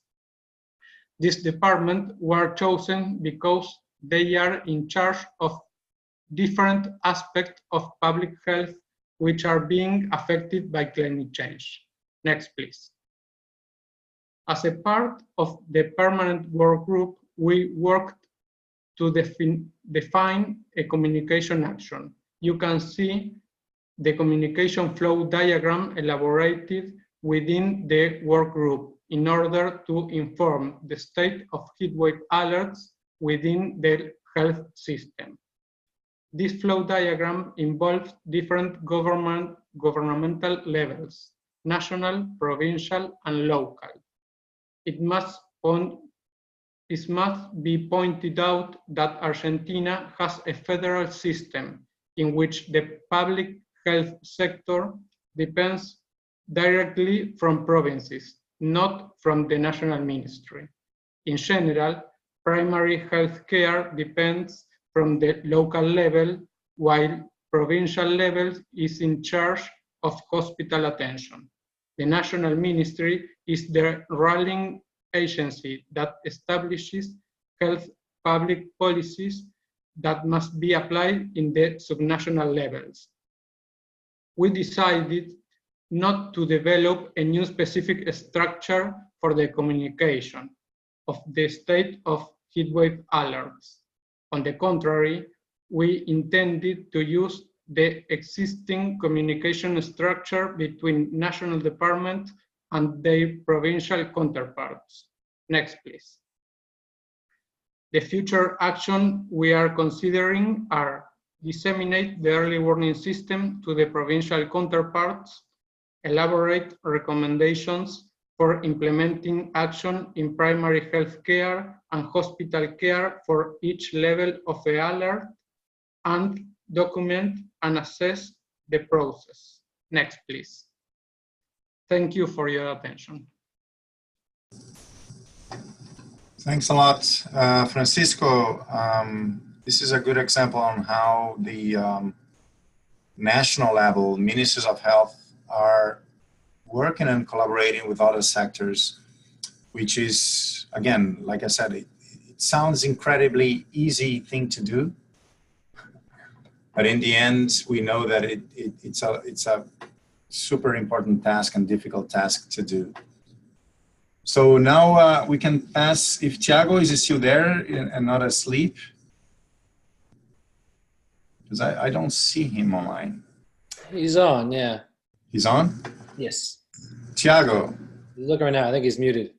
These departments were chosen because they are in charge of different aspects of public health which are being affected by climate change. Next, please. As a part of the permanent work group, we worked to define a communication action. You can see the communication flow diagram elaborated within the work group in order to inform the state of heatwave alerts within the health system. This flow diagram involves different governmental levels: national, provincial, and local. It must be pointed out that Argentina has a federal system in which the public health sector depends directly from provinces, not from the national ministry. In general, primary health care depends from the local level, while provincial level is in charge of hospital attention. The national ministry is the rallying agency that establishes health public policies that must be applied in the subnational levels. We decided not to develop a new specific structure for the communication of the state of heatwave alerts. On the contrary, we intended to use the existing communication structure between national departments and their provincial counterparts. Next, please. The future action we are considering are disseminate the early warning system to the provincial counterparts, elaborate recommendations for implementing action in primary health care and hospital care for each level of the alert, and document and assess the process. Next, please. Thank you for your attention. Thanks a lot, Francisco. This is a good example on how the national level ministries of health are working and collaborating with other sectors, which is, again, like I said, it sounds incredibly easy thing to do, but in the end, we know that it's a super important task and difficult task to do. So now we can pass, if Thiago is still there and not asleep, because I don't see him online. He's on, yeah. He's on? Yes. Thiago. Look right now, I think he's muted.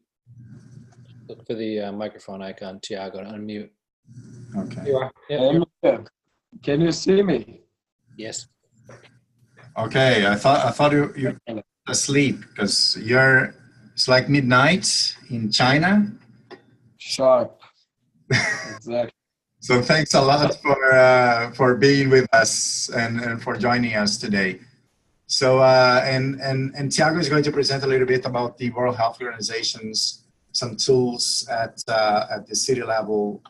Look for the microphone icon, Thiago, to unmute. Okay. You are. Yep, I'm here. Can you see me? yes. Okay, I thought you were asleep because it's like midnight in China. Sharp. Exactly. So thanks a lot for being with us and for joining us today. So and Thiago is going to present a little bit about the World Health Organization's some tools at the city level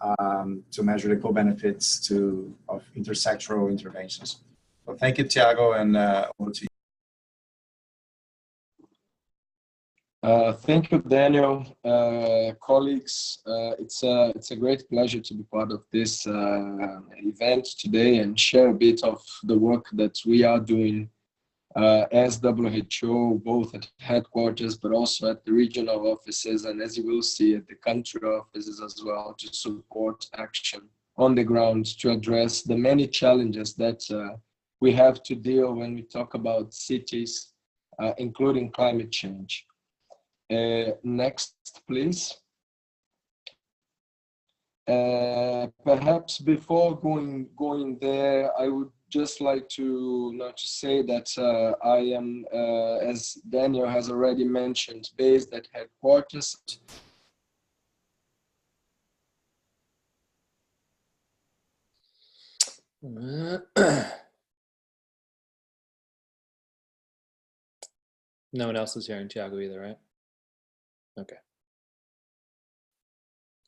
to measure the co-benefits of intersectoral interventions. So thank you, Thiago, and over to you. Thank you, Daniel. Colleagues, it's a great pleasure to be part of this event today and share a bit of the work that we are doing as WHO, both at headquarters, but also at the regional offices, and as you will see, at the country offices as well, to support action on the ground to address the many challenges that we have to deal when we talk about cities, including climate change. Next, please. Perhaps before going there, I would just like to say that I am, as Daniel has already mentioned, based at headquarters. No one else is hearing Thiago either, right? Okay.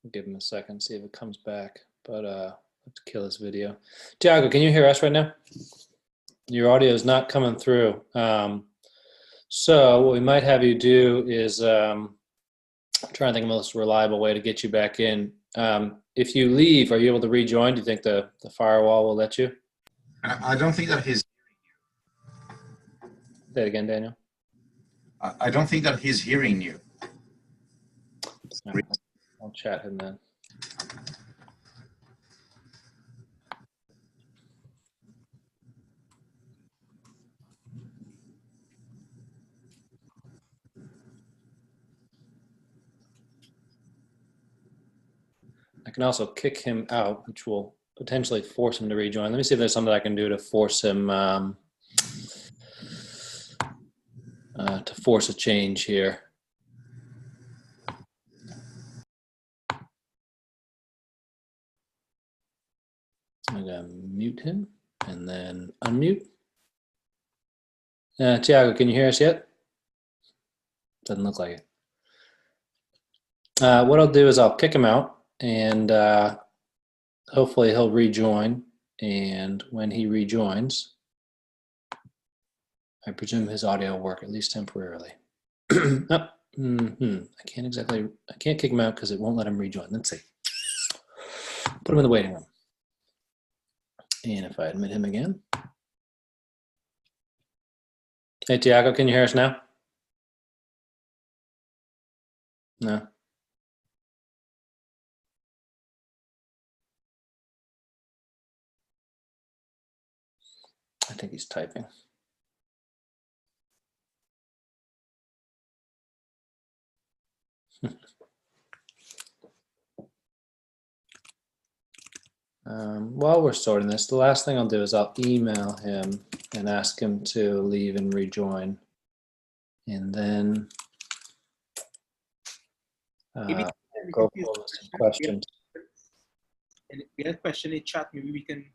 I'll give him a second, see if it comes back, but let's kill this video. Thiago, can you hear us right now? Your audio is not coming through. So what we might have you do is I'm trying to think of the most reliable way to get you back in. If you leave, are you able to rejoin? Do you think the firewall will let you? I don't think that he's. Say it again, Daniel. I don't think that he's hearing you. I'll chat him then. I can also kick him out, which will potentially force him to rejoin. Let me see if there's something I can do to force him to force a change here. I'm gonna mute him and then unmute. Thiago, can you hear us yet? Doesn't look like it. What I'll do is I'll kick him out and hopefully he'll rejoin. And when he rejoins, I presume his audio will work, at least temporarily. I can't kick him out because it won't let him rejoin. Let's see. Put him in the waiting room. And if I admit him again. Hey, Thiago, can you hear us now? No. I think he's typing. While we're sorting this, the last thing I'll do is I'll email him and ask him to leave and rejoin. And then go for some questions. And if we have a question in chat, maybe we can.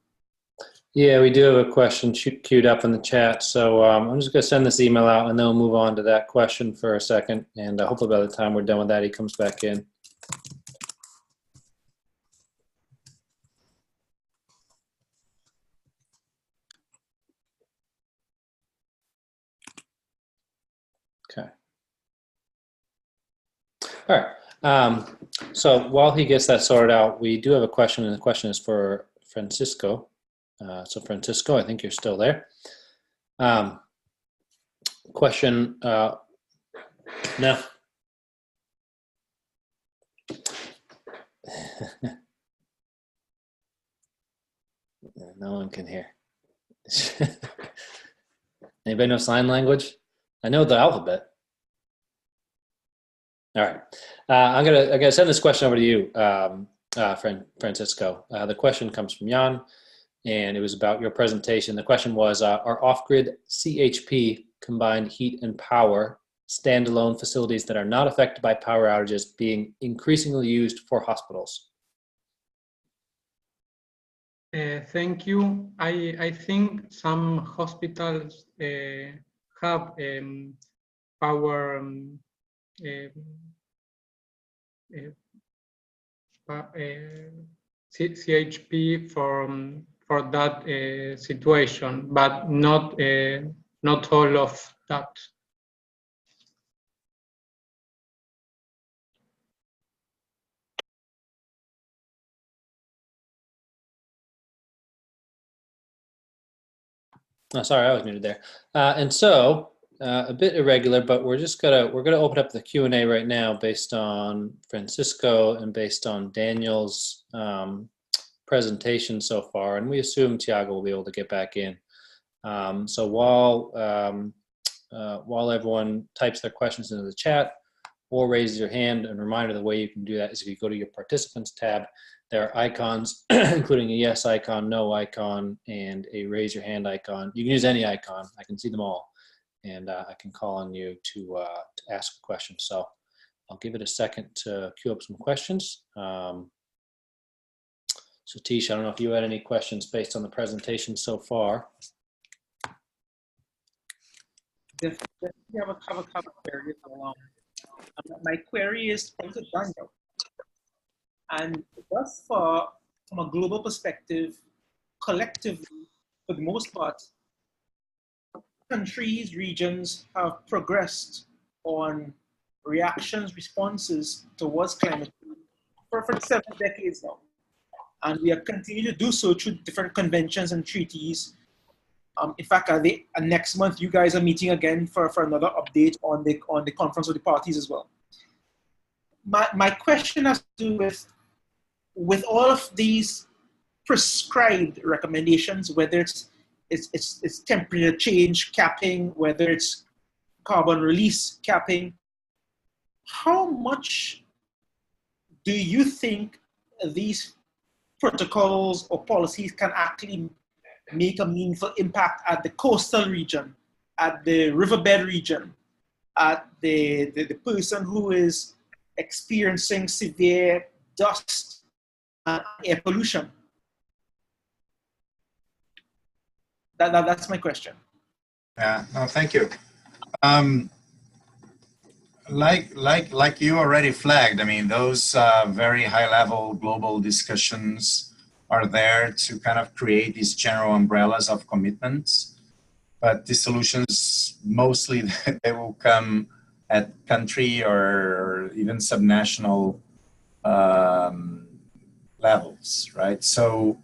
Yeah, we do have a question queued up in the chat. So I'm just going to send this email out and then we'll move on to that question for a second. And hopefully by the time we're done with that, he comes back in. Okay. All right. So while he gets that sorted out, we do have a question, and the question is for Francisco. So Francisco, I think you're still there. Question, no. No one can hear. Anybody know sign language? I know the alphabet. All right. I'm gonna send this question over to you, Francisco. The question comes from Jan, and it was about your presentation. The question was, are off-grid CHP, combined heat and power, standalone facilities that are not affected by power outages being increasingly used for hospitals? Thank you. I think some hospitals have power CHP for that situation, but not all of that. Oh, sorry, I was muted there. And so a bit irregular, but we're gonna open up the Q&A right now based on Francisco and based on Daniel's presentation so far, and we assume Thiago will be able to get back in. So while everyone types their questions into the chat or raises your hand, and a reminder, the way you can do that is if you go to your participants tab, there are icons, including a yes icon, no icon, and a raise your hand icon. You can use any icon. I can see them all, and I can call on you to ask a question. So I'll give it a second to queue up some questions. So Tish, I don't know if you had any questions based on the presentation so far. Definitely have a couple queries along. My query is from Daniel. And thus far, from a global perspective, collectively, for the most part, countries, regions have progressed on responses towards climate change for several decades now. And we are continuing to do so through different conventions and treaties. In fact, next month, you guys are meeting again for another update on the conference of the parties as well. My question has to do with all of these prescribed recommendations, whether it's temperature change capping, whether it's carbon release capping, how much do you think these protocols or policies can actually make a meaningful impact at the coastal region, at the riverbed region, at the person who is experiencing severe dust and air pollution? That's my question. Yeah, no, thank you. Like you already flagged, I mean, those very high-level global discussions are there to kind of create these general umbrellas of commitments. But the solutions, mostly they will come at country or even subnational levels, right? So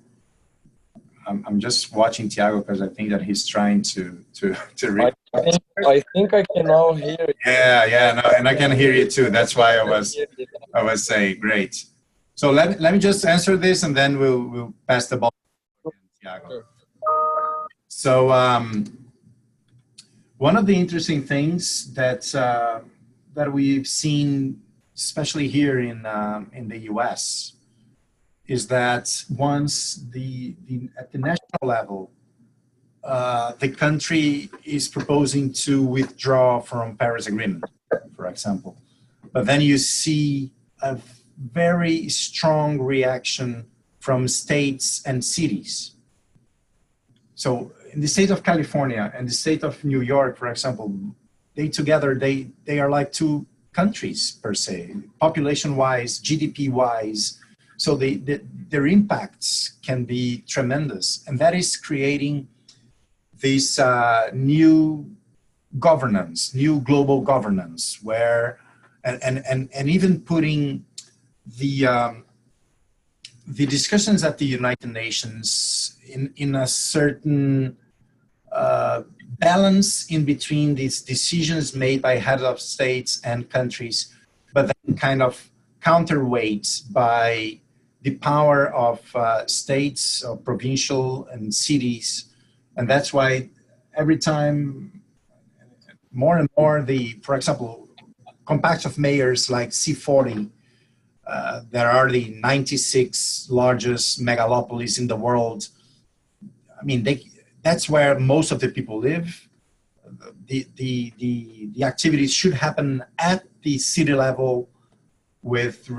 I'm just watching Thiago because I think that he's trying to read. I think I can now hear you. Yeah, no, and I can hear you too. That's why I was saying, great. So let me just answer this, and then we'll pass the ball to Thiago. Sure. So one of the interesting things that we've seen, especially here in the U.S., is that once at the national level, the country is proposing to withdraw from Paris Agreement, for example. But then you see a very strong reaction from states and cities. So in the state of California and the state of New York, for example, they are like two countries per se, population-wise, GDP-wise. So their impacts can be tremendous. And that is creating this new governance, new global governance, where, and even putting the discussions at the United Nations in a certain balance in between these decisions made by heads of states and countries, but then kind of counterweight by the power of states, or provincial and cities. And that's why every time more and more for example, compacts of mayors like C40, there are the 96 largest megalopolis in the world. I mean, that's where most of the people live. The activities should happen at the city level with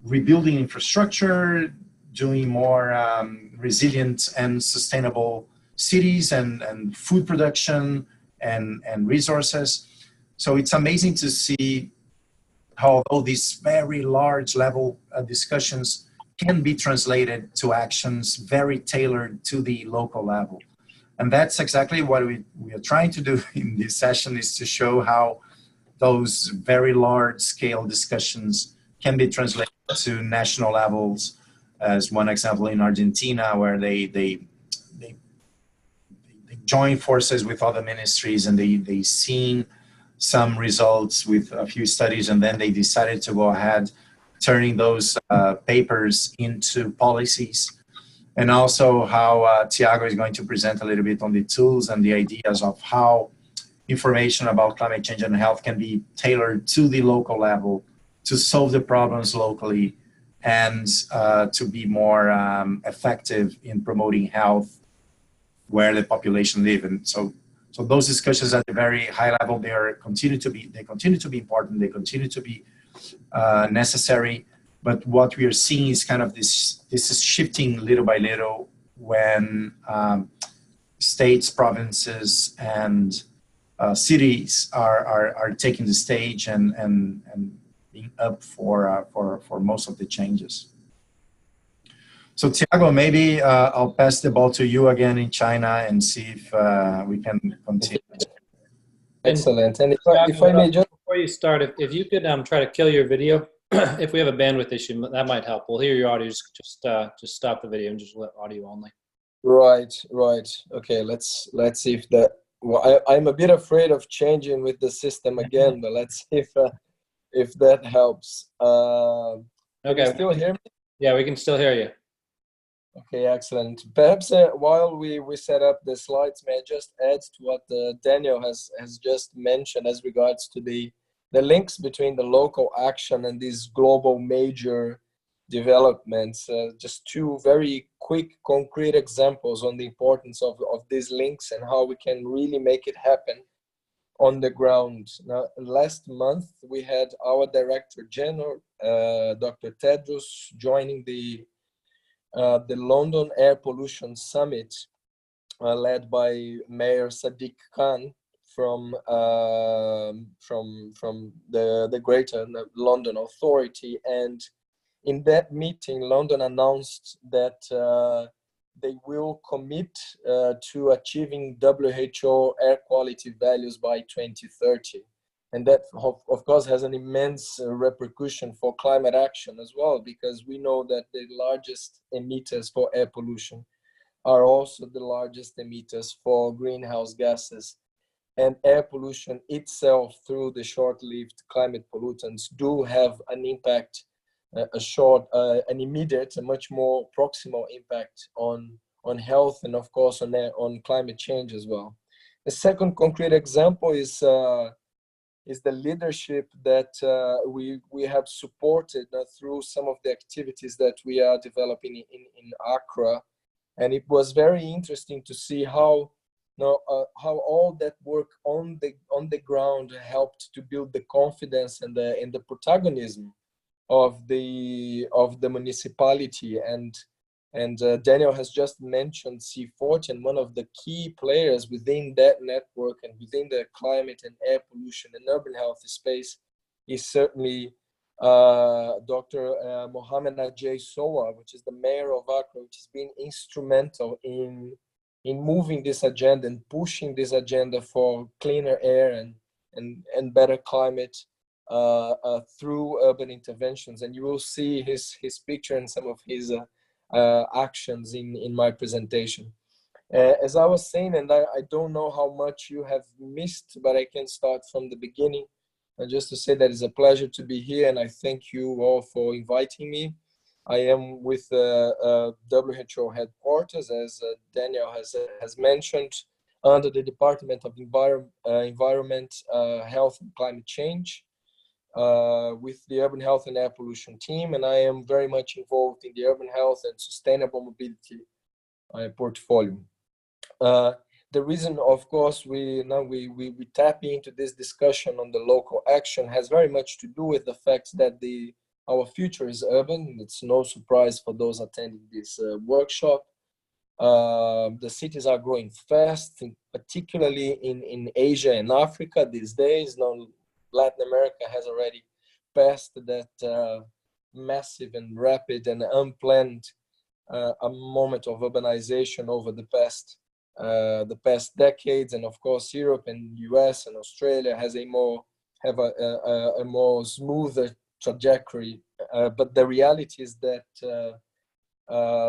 rebuilding infrastructure, doing more resilient and sustainable cities and food production and resources. So it's amazing to see how all these very large level discussions can be translated to actions very tailored to the local level. And that's exactly what we are trying to do in this session, is to show how those very large scale discussions can be translated to national levels, as one example in Argentina, where they join forces with other ministries and they seen some results with a few studies, and then they decided to go ahead turning those papers into policies. And also how Thiago is going to present a little bit on the tools and the ideas of how information about climate change and health can be tailored to the local level to solve the problems locally and to be more effective in promoting health where the population live. And so those discussions at a very high level, they continue to be important, they continue to be necessary. But what we are seeing is kind of this is shifting little by little when states, provinces, and cities are taking the stage and being up for most of the changes. So Thiago, maybe I'll pass the ball to you again in China and see if we can continue. Excellent. And if I may just... Before you start, if you could try to kill your video, if we have a bandwidth issue, that might help. We'll hear your audio. Just stop the video and just let audio only. Right. Okay, let's see if that... Well, I'm a bit afraid of changing with the system again, but let's see if that helps. Okay. Can you still hear me? Yeah, we can still hear you. Okay, excellent. Perhaps while we set up the slides, may I just add to what Daniel has just mentioned as regards to the links between the local action and these global major developments. Just two very quick, concrete examples on the importance of these links and how we can really make it happen on the ground. Now, last month, we had our Director General, Dr. Tedros, joining the London Air Pollution Summit, led by Mayor Sadiq Khan from the Greater London Authority. And in that meeting, London announced that they will commit to achieving WHO air quality values by 2030. And that, of course, has an immense repercussion for climate action as well, because we know that the largest emitters for air pollution are also the largest emitters for greenhouse gases. And air pollution itself, through the short-lived climate pollutants, do have an impact, an immediate, a much more proximal impact on health and, of course, on climate change as well. The second concrete example is is the leadership that we have supported through some of the activities that we are developing in Accra. And it was very interesting to see how how all that work on the ground helped to build the confidence and the protagonism of the municipality. And Daniel has just mentioned C40, and one of the key players within that network and within the climate and air pollution and urban health space is certainly Dr. Mohamed Ajay Sowa, which is the mayor of Accra, which has been instrumental in moving this agenda and pushing this agenda for cleaner air and better climate through urban interventions. And you will see his picture and some of his actions in my presentation. As I was saying, and I don't know how much you have missed, but I can start from the beginning. Just to say that it's a pleasure to be here, and I thank you all for inviting me. I am with WHO headquarters, as Daniel has mentioned, under the Department of Environment, Health and Climate Change, with the Urban Health and Air Pollution team, and I am very much involved in the urban health and sustainable mobility portfolio. The reason, of course, we tap into this discussion on the local action has very much to do with the fact that our future is urban. It's no surprise for those attending this workshop. The cities are growing fast, particularly in Asia and Africa these days. Now, Latin America has already passed that massive and rapid and unplanned a moment of urbanization over the past decades, and of course Europe and US and Australia have a more smoother trajectory, but the reality is that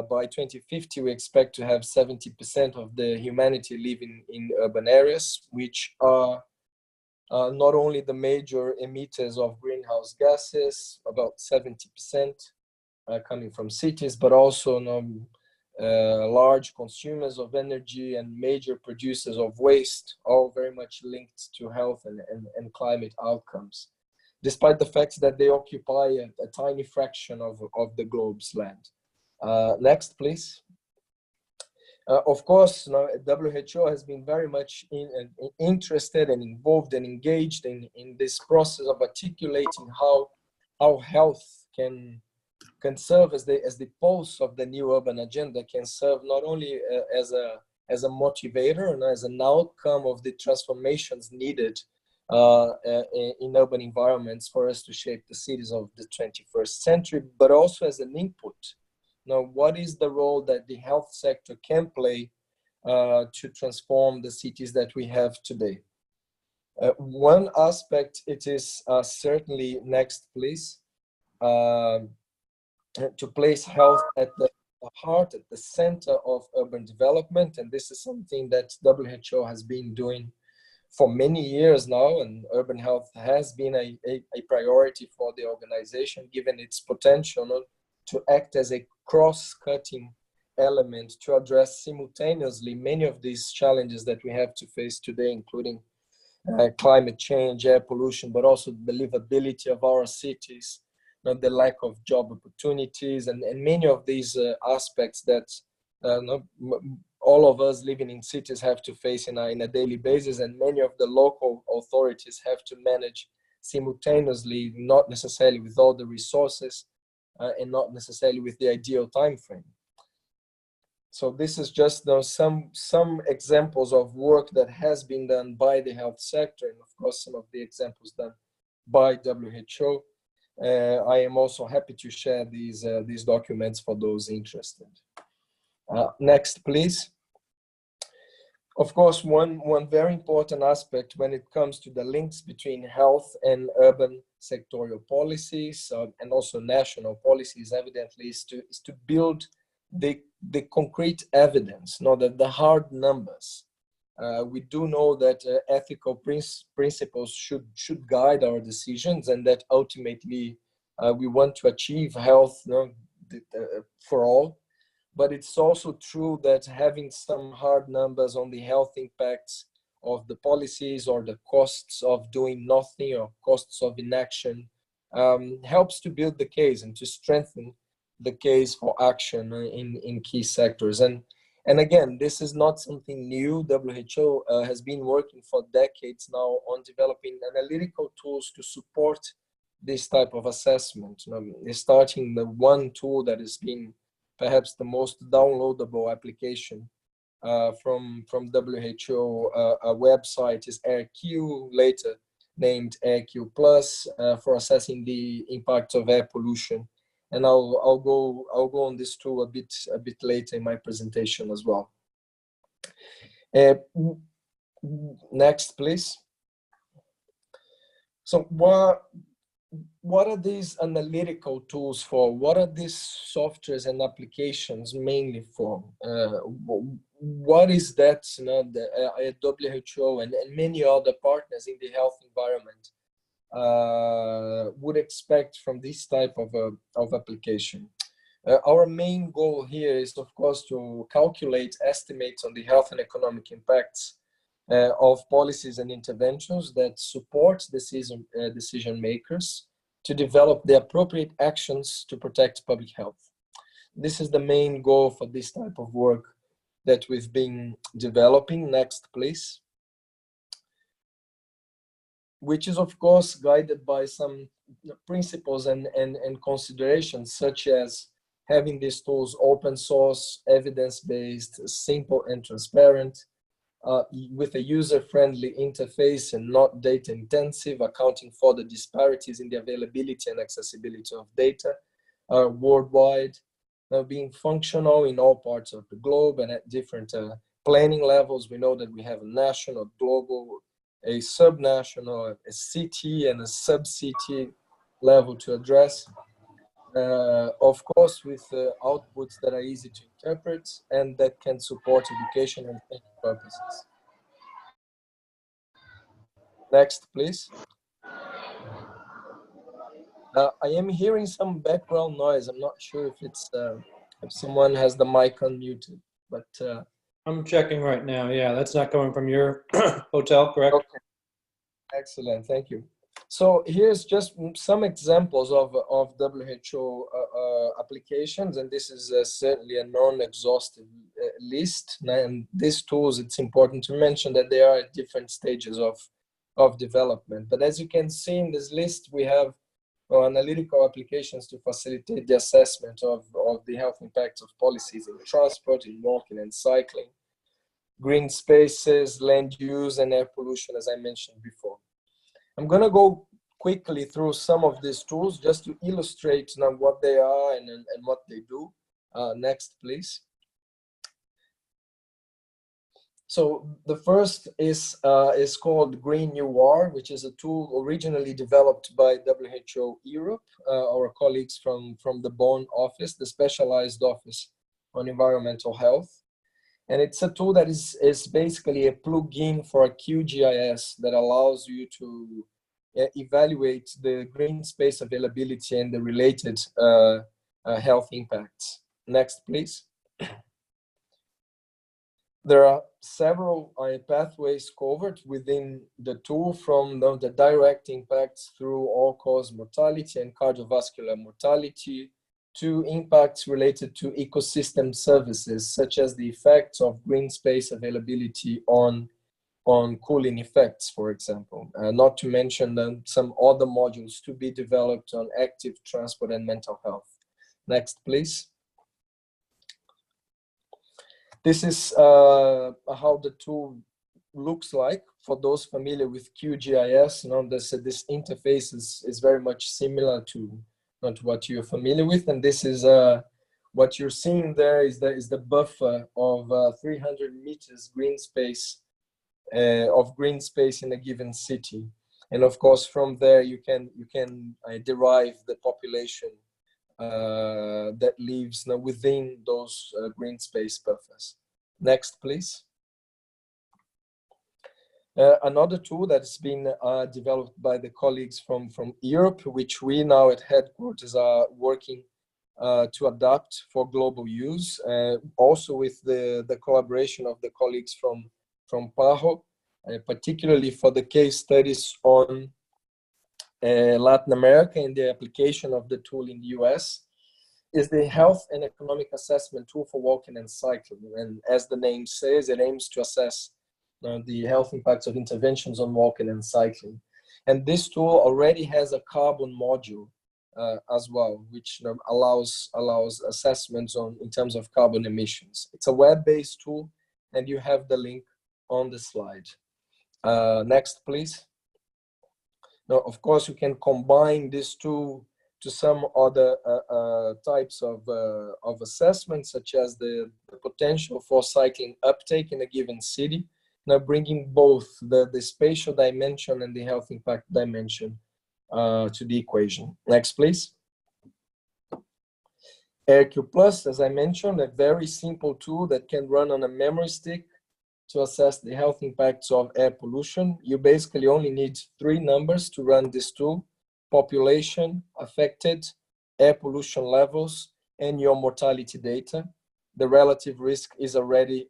by 2050 we expect to have 70% of the humanity living in urban areas, which are not only the major emitters of greenhouse gases, about 70% coming from cities, but also large consumers of energy and major producers of waste, all very much linked to health and climate outcomes, despite the fact that they occupy a tiny fraction of the globe's land. Next, please. Of course, WHO has been very much interested and involved and engaged in this process of articulating how health can serve as the pulse of the new urban agenda, can serve not only as a motivator and as an outcome of the transformations needed in urban environments for us to shape the cities of the 21st century, but also as an input. Now, what is the role that the health sector can play to transform the cities that we have today? One aspect, it is certainly, next please, to place health at the heart, at the center of urban development. And this is something that WHO has been doing for many years now, and urban health has been a priority for the organization, given its potential to act as a cross-cutting element to address simultaneously many of these challenges that we have to face today, including climate change, air pollution, but also the livability of our cities, the lack of job opportunities, and many of these aspects that all of us living in cities have to face in a daily basis, and many of the local authorities have to manage simultaneously, not necessarily with all the resources and not necessarily with the ideal time frame. So this is just some examples of work that has been done by the health sector, and of course some of the examples done by WHO. I am also happy to share these documents for those interested. Next, please. Of course, one very important aspect when it comes to the links between health and urban sectorial policies and also national policies, evidently, is to build the concrete evidence, the hard numbers. We do know that ethical principles should guide our decisions, and that ultimately we want to achieve health for all. But it's also true that having some hard numbers on the health impacts of the policies or the costs of doing nothing or costs of inaction, helps to build the case and to strengthen the case for action in key sectors. And again, this is not something new. WHO has been working for decades now on developing analytical tools to support this type of assessment. Starting the one tool that has been perhaps the most downloadable application from WHO website is AirQ, later named AirQ Plus, for assessing the impact of air pollution. And I'll go on this tool a bit later in my presentation as well. Next, please. So what are these analytical tools for? What are these softwares and applications mainly for? What is that, the WHO and many other partners in the health environment would expect from this type of application? Our main goal here is, of course, to calculate estimates on the health and economic impacts of policies and interventions that support decision makers to develop the appropriate actions to protect public health. This is the main goal for this type of work that we've been developing. Next, please. Which is, of course, guided by some principles and considerations, such as having these tools open source, evidence-based, simple and transparent, with a user-friendly interface and not data-intensive, accounting for the disparities in the availability and accessibility of data worldwide, being functional in all parts of the globe and at different planning levels. We know that we have a national, global, a subnational, a city, and a sub-city level to address. Of course, with outputs that are easy to interpret and that can support education and thinking purposes. Next, please. I am hearing some background noise. I'm not sure if it's if someone has the mic unmuted, but I'm checking right now. Yeah, that's not coming from your hotel, correct? Okay. Excellent, thank you. So here's just some examples of WHO applications, and this is certainly a non-exhaustive list. And these tools, it's important to mention that they are at different stages of development. But as you can see in this list, we have analytical applications to facilitate the assessment of the health impacts of policies in transport, in walking and cycling, green spaces, land use, and air pollution, as I mentioned before. I'm going to go quickly through some of these tools just to illustrate what they are and what they do. Next, please. So the first is called Green UR, which is a tool originally developed by WHO Europe, our colleagues from the Bonn office, the specialized office on environmental health. And it's a tool that is basically a plugin for a QGIS that allows you to evaluate the green space availability and the related health impacts. Next, please. There are several pathways covered within the tool, from the direct impacts through all-cause mortality and cardiovascular mortality to impacts related to ecosystem services, such as the effects of green space availability on cooling effects, for example, not to mention some other modules to be developed on active transport and mental health. Next, please. This is how the tool looks like for those familiar with QGIS. This interface is very much similar to what you're familiar with, and this is what you're seeing there is the buffer of 300 meters green space in a given city, and of course from there you can derive the population that lives within those green space buffers. Next, please. Another tool that's been developed by the colleagues from Europe, which we now at headquarters are working to adapt for global use, also with the collaboration of the colleagues from PAHO, particularly for the case studies on Latin America and the application of the tool in the US, is the Health and Economic Assessment Tool for Walking and Cycling. And as the name says, it aims to assess the health impacts of interventions on walking and cycling. And this tool already has a carbon module as well, which allows assessments in terms of carbon emissions. It's a web-based tool, and you have the link on the slide. Next, please. Now, of course, you can combine this tool to some other types of assessments, such as the potential for cycling uptake in a given city. Now, bringing both the spatial dimension and the health impact dimension to the equation. Next, please. AirQ Plus, as I mentioned, a very simple tool that can run on a memory stick to assess the health impacts of air pollution. You basically only need 3 numbers to run this tool: population affected, air pollution levels, and your mortality data. The relative risk is already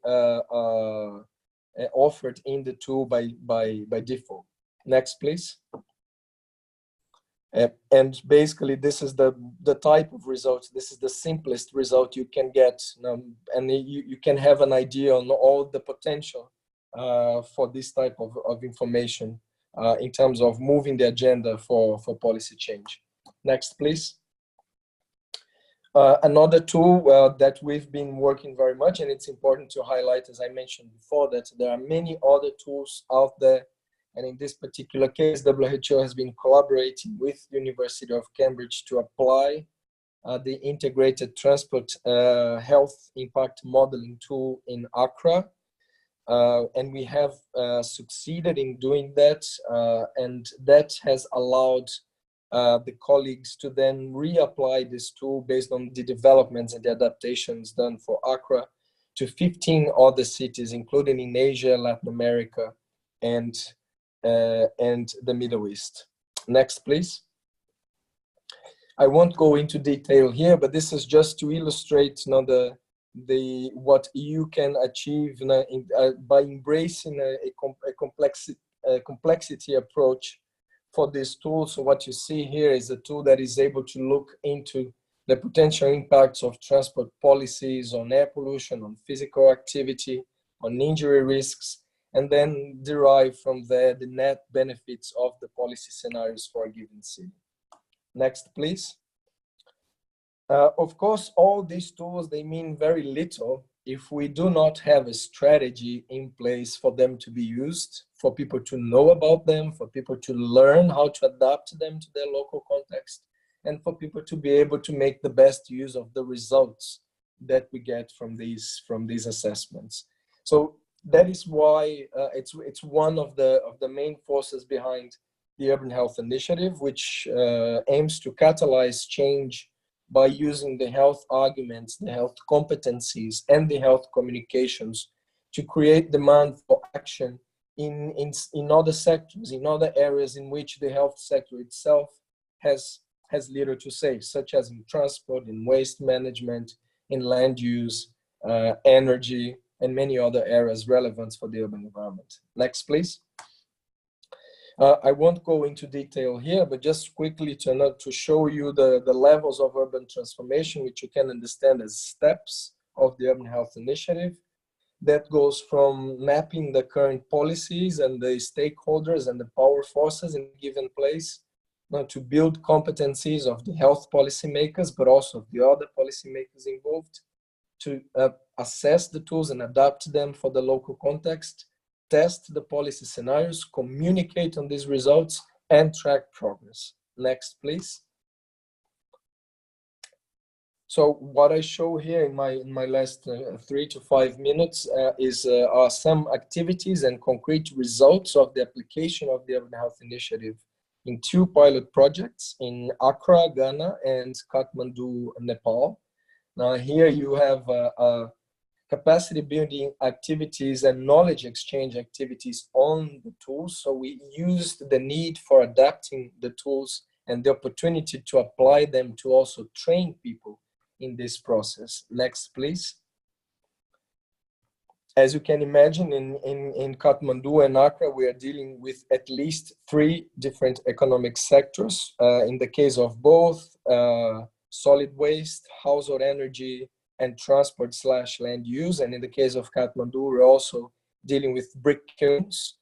offered in the tool by default. Next, please. And basically, this is the type of results. This is the simplest result you can get, and you can have an idea on all the potential for this type of information in terms of moving the agenda for policy change. Next, please. Another tool that we've been working very much, and it's important to highlight, as I mentioned before, that there are many other tools out there. And in this particular case, WHO has been collaborating with the University of Cambridge to apply the integrated transport health impact modeling tool in Accra. And we have succeeded in doing that. And that has allowed the colleagues to then reapply this tool based on the developments and the adaptations done for Accra to 15 other cities, including in Asia, Latin America, and the Middle East. Next, please. I won't go into detail here, but this is just to illustrate what you can achieve by embracing a complexity approach for this tool. So what you see here is a tool that is able to look into the potential impacts of transport policies on air pollution, on physical activity, on injury risks, and then derive from there the net benefits of the policy scenarios for a given city. Next, please. Of course, all these tools, they mean very little if we do not have a strategy in place for them to be used, for people to know about them, for people to learn how to adapt them to their local context, and for people to be able to make the best use of the results that we get from these assessments. So that is why it's one of the main forces behind the Urban Health Initiative, which aims to catalyze change by using the health arguments, the health competencies, and the health communications to create demand for action in other sectors, in other areas in which the health sector itself has little to say, such as in transport, in waste management, in land use, energy, and many other areas relevant for the urban environment. Next, please. I won't go into detail here, but just quickly to show you the levels of urban transformation, which you can understand as steps of the Urban Health Initiative. That goes from mapping the current policies and the stakeholders and the power forces in a given place, to build competencies of the health policymakers, but also of the other policymakers involved, to assess the tools and adapt them for the local context, test the policy scenarios, communicate on these results, and track progress. Next, please. So what I show here in my last 3 to 5 minutes are some activities and concrete results of the application of the Urban Health Initiative in 2 pilot projects in Accra, Ghana, and Kathmandu, Nepal. Now here you have capacity building activities and knowledge exchange activities on the tools. So we used the need for adapting the tools and the opportunity to apply them to also train people in this process. Next, please. As you can imagine, in Kathmandu and Accra, we are dealing with at least 3 different economic sectors. In the case of both solid waste, household energy, and transport/land use. And in the case of Kathmandu, we're also dealing with brick kilns,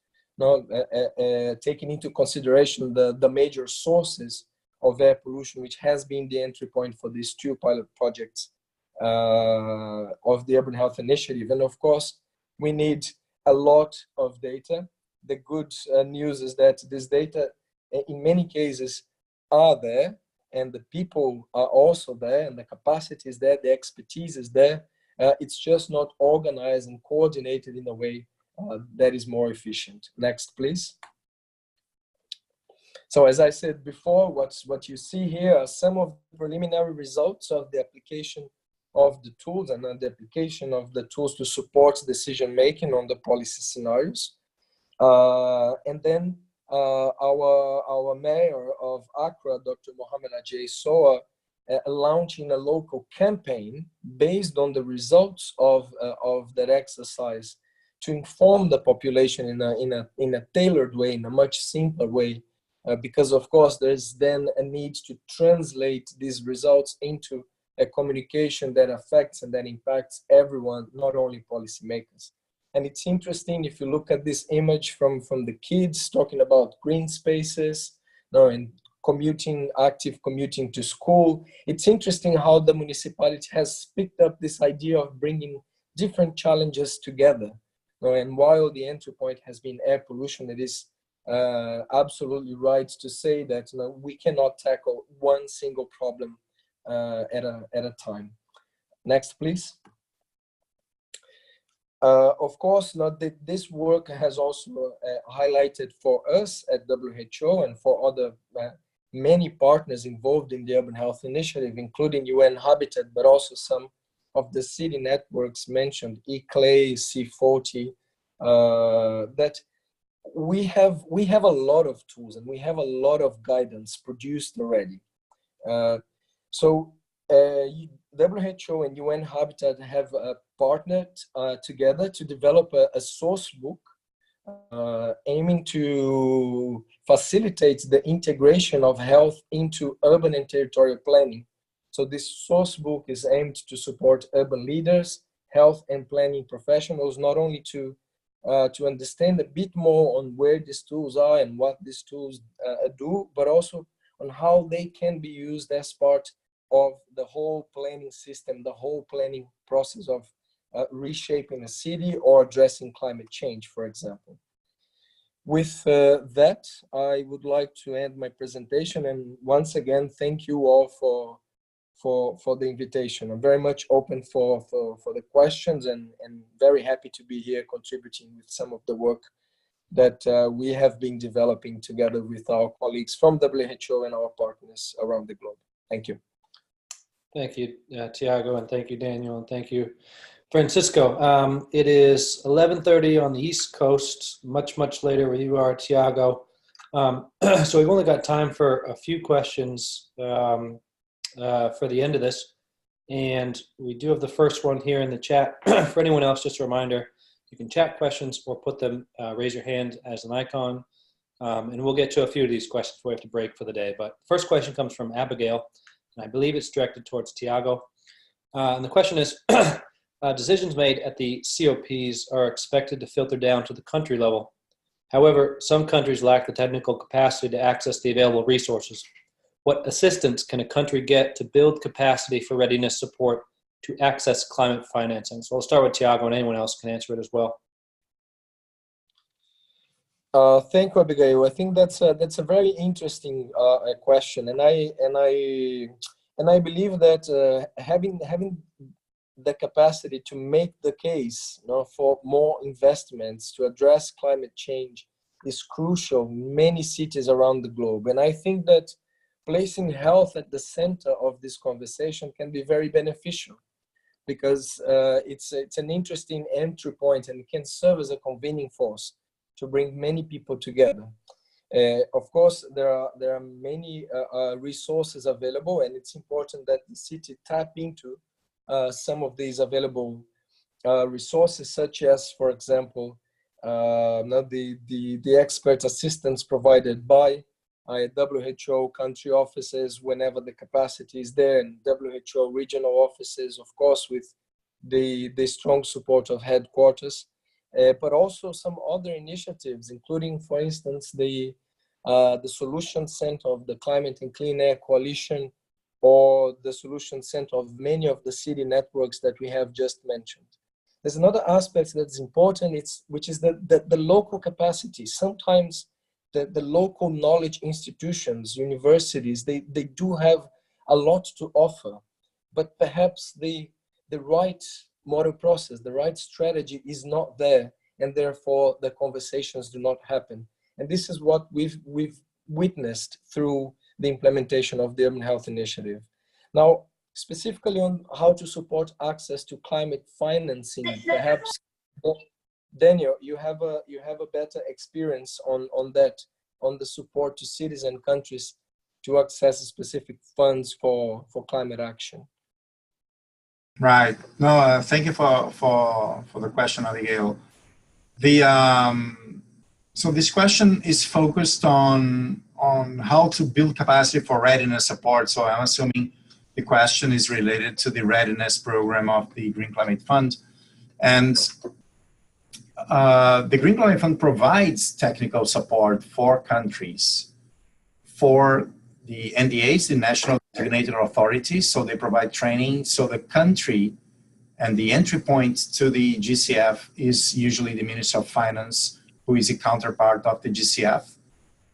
taking into consideration the major sources of air pollution, which has been the entry point for these 2 pilot projects of the Urban Health Initiative. And of course, we need a lot of data. The good news is that this data, in many cases, are there, and the people are also there, and the capacity is there, the expertise is there. It's just not organized and coordinated in a way that is more efficient. Next, please. So as I said before, what you see here are some of the preliminary results of the application of the tools and the application of the tools to support decision-making on the policy scenarios. And then our mayor of Accra, Dr. Mohamed Ajay Soa, launching a local campaign based on the results of that exercise to inform the population in a tailored way, in a much simpler way, because of course there's then a need to translate these results into a communication that affects and that impacts everyone, not only policymakers. And it's interesting if you look at this image from the kids talking about green spaces, and commuting, active commuting to school. It's interesting how the municipality has picked up this idea of bringing different challenges together. And while the entry point has been air pollution, it is absolutely right to say that we cannot tackle one single problem at a time. Next, please. Of course, this work has also highlighted for us at WHO and for other many partners involved in the Urban Health Initiative, including UN Habitat, but also some of the city networks mentioned, eClay, C40, that we have a lot of tools and we have a lot of guidance produced already. So WHO and UN Habitat have partnered together to develop a source book aiming to facilitate the integration of health into urban and territorial planning. So this source book is aimed to support urban leaders, health and planning professionals, not only to understand a bit more on where these tools are and what these tools do, but also on how they can be used as part of the whole planning system, the whole planning process of reshaping a city or addressing climate change, for example. With that, I would like to end my presentation, and once again, thank you all for the invitation. I'm very much open for the questions and very happy to be here contributing with some of the work that we have been developing together with our colleagues from WHO and our partners around the globe. Thank you. Thank you, Thiago, and thank you, Daniel, and thank you, Francisco. It is 11:30 on the East Coast, much later where you are, Thiago. So we've only got time for a few questions for the end of this. And we do have the first one here in the chat. For anyone else, just a reminder, you can chat questions or put them, raise your hand as an icon. And we'll get to a few of these questions before we have to break for the day. But first question comes from Abigail, and I believe it's directed towards Thiago. And the question is, decisions made at the COPs are expected to filter down to the country level. However, some countries lack the technical capacity to access the available resources. What assistance can a country get to build capacity for readiness support to access climate financing? So I'll start with Thiago, and anyone else can answer it as well. Thank you, Abigail. I think that's a very interesting question, and I believe that having the capacity to make the case, for more investments to address climate change is crucial in many cities around the globe. And I think that placing health at the center of this conversation can be very beneficial, because it's an interesting entry point and it can serve as a convening force to bring many people together. Of course, there are many resources available, and it's important that the city tap into some of these available resources such as, for example, the expert assistance provided by WHO country offices whenever the capacity is there, and WHO regional offices, of course, with the strong support of headquarters, but also some other initiatives, including, for instance, the Solution Center of the Climate and Clean Air Coalition, or the Solution Center of many of the city networks that we have just mentioned. There's another aspect that's important, which is the local capacity. Sometimes the local knowledge institutions, universities, they do have a lot to offer, but perhaps the right model process, the right strategy is not there, and therefore the conversations do not happen. And this is what we've witnessed through the implementation of the Urban Health Initiative. Now, specifically on how to support access to climate financing, perhaps Daniel, you have a better experience on that, on the support to cities and countries to access specific funds for climate action. Right. No, thank you for the question, Abigail. So this question is focused on how to build capacity for readiness support. So I'm assuming the question is related to the readiness program of the Green Climate Fund. And the Green Climate Fund provides technical support for countries, for the NDAs, the National Designated Authorities, so they provide training. So the country and the entry point to the GCF is usually the Minister of Finance, who is a counterpart of the GCF.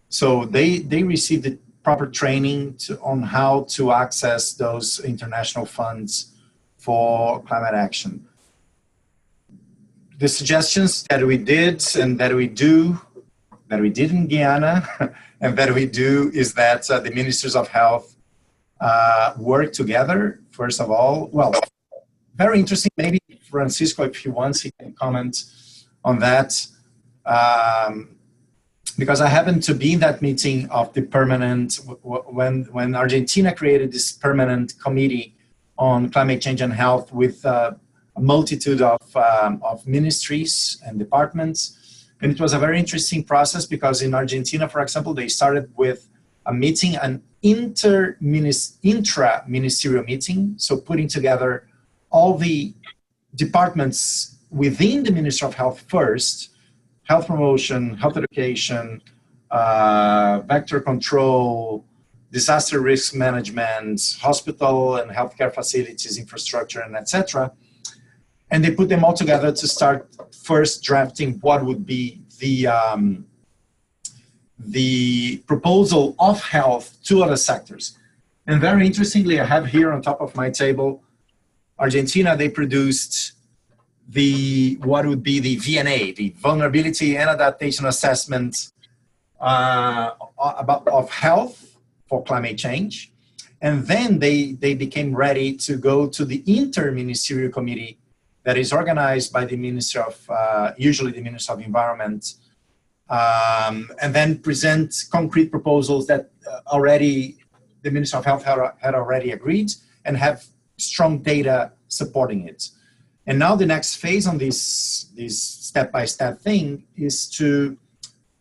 So they receive the proper training on how to access those international funds for climate action. The suggestions that we did and that we did in Guyana and that we do is that the ministers of health work together, first of all. Well, very interesting. Maybe Francisco, if he wants, he can comment on that. Because I happened to be in that meeting of the permanent, when Argentina created this permanent committee on climate change and health with a multitude of ministries and departments. And it was a very interesting process because in Argentina, for example, they started with a meeting, an intra-ministerial meeting. So putting together all the departments within the Ministry of Health first, health promotion, health education, vector control, disaster risk management, hospital and healthcare facilities, infrastructure, and etc. And they put them all together to start first drafting what would be the proposal of health to other sectors. And very interestingly, I have here on top of my table, Argentina, they produced what would be the VNA, the Vulnerability and Adaptation Assessment of health for climate change. And then they became ready to go to the Interministerial Committee that is organized by the Minister of, usually the Minister of Environment, and then present concrete proposals that already the Minister of Health had already agreed and have strong data supporting it. And now the next phase on this step-by-step thing is to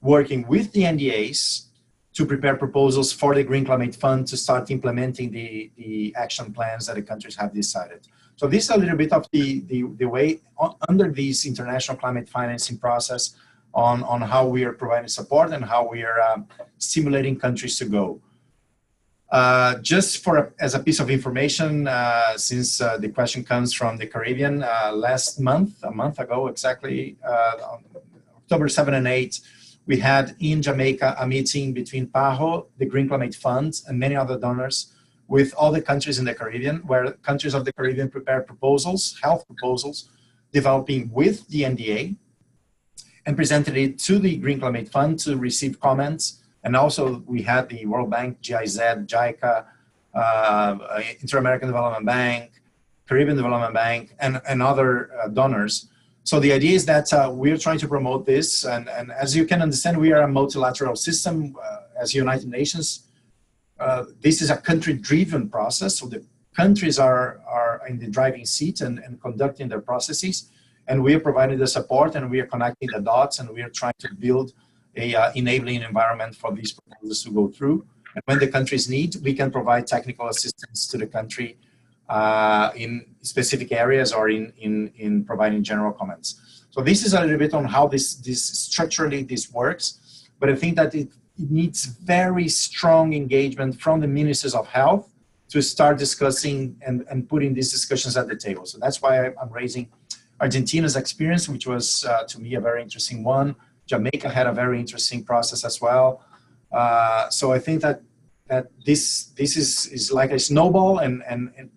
working with the NDAs to prepare proposals for the Green Climate Fund to start implementing the action plans that the countries have decided. So this is a little bit of the way under this international climate financing process on how we are providing support and how we are stimulating countries to go. Just as a piece of information, since the question comes from the Caribbean, last month, a month ago exactly, on October 7 and 8, we had in Jamaica a meeting between PAHO, the Green Climate Fund, and many other donors with all the countries in the Caribbean, where countries of the Caribbean prepare proposals, health proposals, developing with the NDA, and presented it to the Green Climate Fund to receive comments. And also we had the World Bank, GIZ, JICA, Inter-American Development Bank, Caribbean Development Bank, and other donors. So the idea is that we're trying to promote this. And as you can understand, we are a multilateral system as United Nations. This is a country-driven process. So the countries are in the driving seat and conducting their processes. And we are providing the support, and we are connecting the dots, and we are trying to build a enabling environment for these proposals to go through. And when the countries need, we can provide technical assistance to the country in specific areas or in providing general comments. So this is a little bit on how this structurally this works, but I think that it needs very strong engagement from the ministers of health to start discussing and putting these discussions at the table. So that's why I'm raising Argentina's experience, which was to me a very interesting one. Jamaica had a very interesting process as well. So I think that this is like a snowball and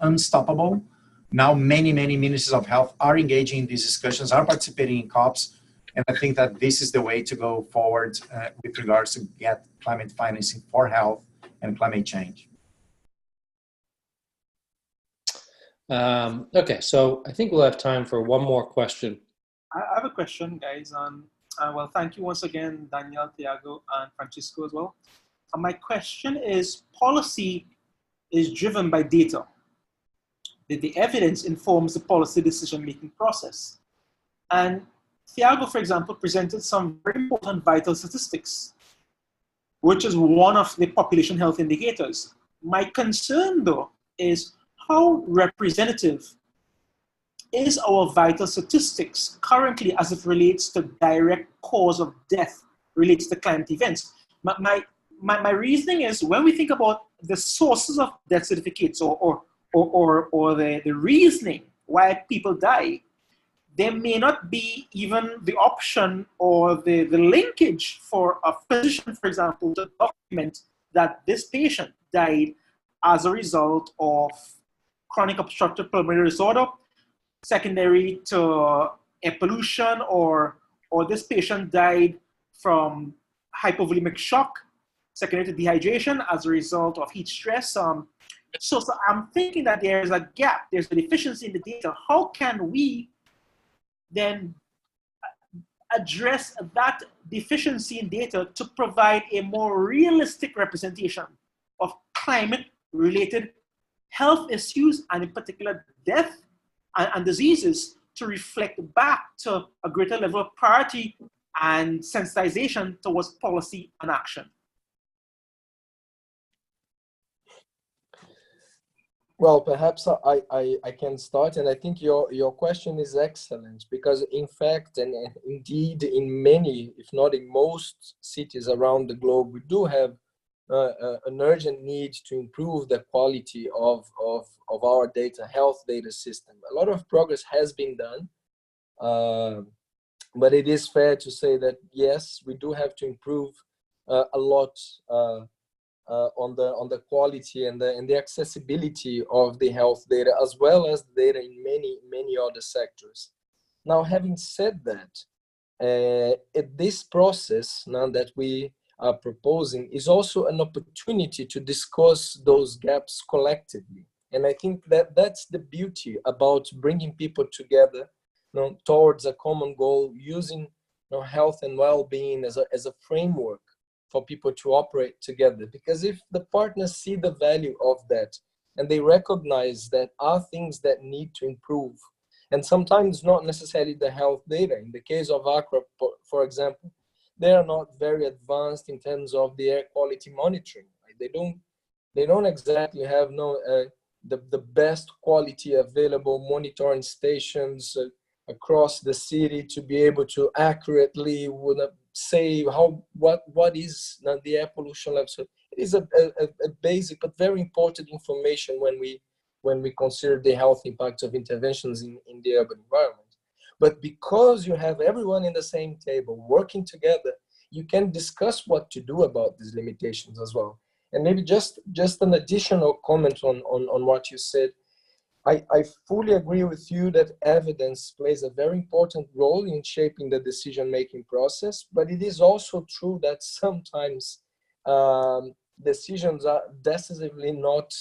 unstoppable. Now many ministers of health are engaging in these discussions, are participating in COPs, and I think that this is the way to go forward with regards to get climate financing for health and climate change. Okay, so I think we'll have time for one more question. I have a question, guys. Well, thank you once again, Daniel, Thiago, and Francisco as well. My question is, policy is driven by data. The evidence informs the policy decision-making process. And Thiago, for example, presented some very important vital statistics, which is one of the population health indicators. My concern, though, is how representative is our vital statistics currently as it relates to direct cause of death related to climate events? My reasoning is, when we think about the sources of death certificates or the reasoning why people die, there may not be even the option or the linkage for a physician, for example, to document that this patient died as a result of chronic obstructive pulmonary disorder, secondary to air pollution, or this patient died from hypovolemic shock, secondary to dehydration as a result of heat stress. So I'm thinking that there's a gap, there's a deficiency in the data. How can we then address that deficiency in data to provide a more realistic representation of climate-related health issues, and in particular death and diseases, to reflect back to a greater level of priority and sensitization towards policy and action? Well, perhaps I can start, and I think your question is excellent, because in fact, and indeed in many, if not in most cities around the globe, we do have an urgent need to improve the quality of our health data system. A lot of progress has been done, but it is fair to say that yes, we do have to improve a lot on the quality and the accessibility of the health data, as well as the data in many other sectors. Now, having said that, this process now that we are proposing is also an opportunity to discuss those gaps collectively. And I think that that's the beauty about bringing people together, towards a common goal, using health and well-being as a framework for people to operate together. Because if the partners see the value of that, and they recognize that are things that need to improve, and sometimes not necessarily the health data. In the case of Accra, for example, they are not very advanced in terms of the air quality monitoring. Right? They don't exactly have the best quality available monitoring stations across the city to be able to accurately say what is the air pollution level. So it is a basic but very important information when we consider the health impacts of interventions in the urban environment. But because you have everyone in the same table working together, you can discuss what to do about these limitations as well. And maybe just an additional comment on what you said. I fully agree with you that evidence plays a very important role in shaping the decision-making process, but it is also true that sometimes decisions are decisively not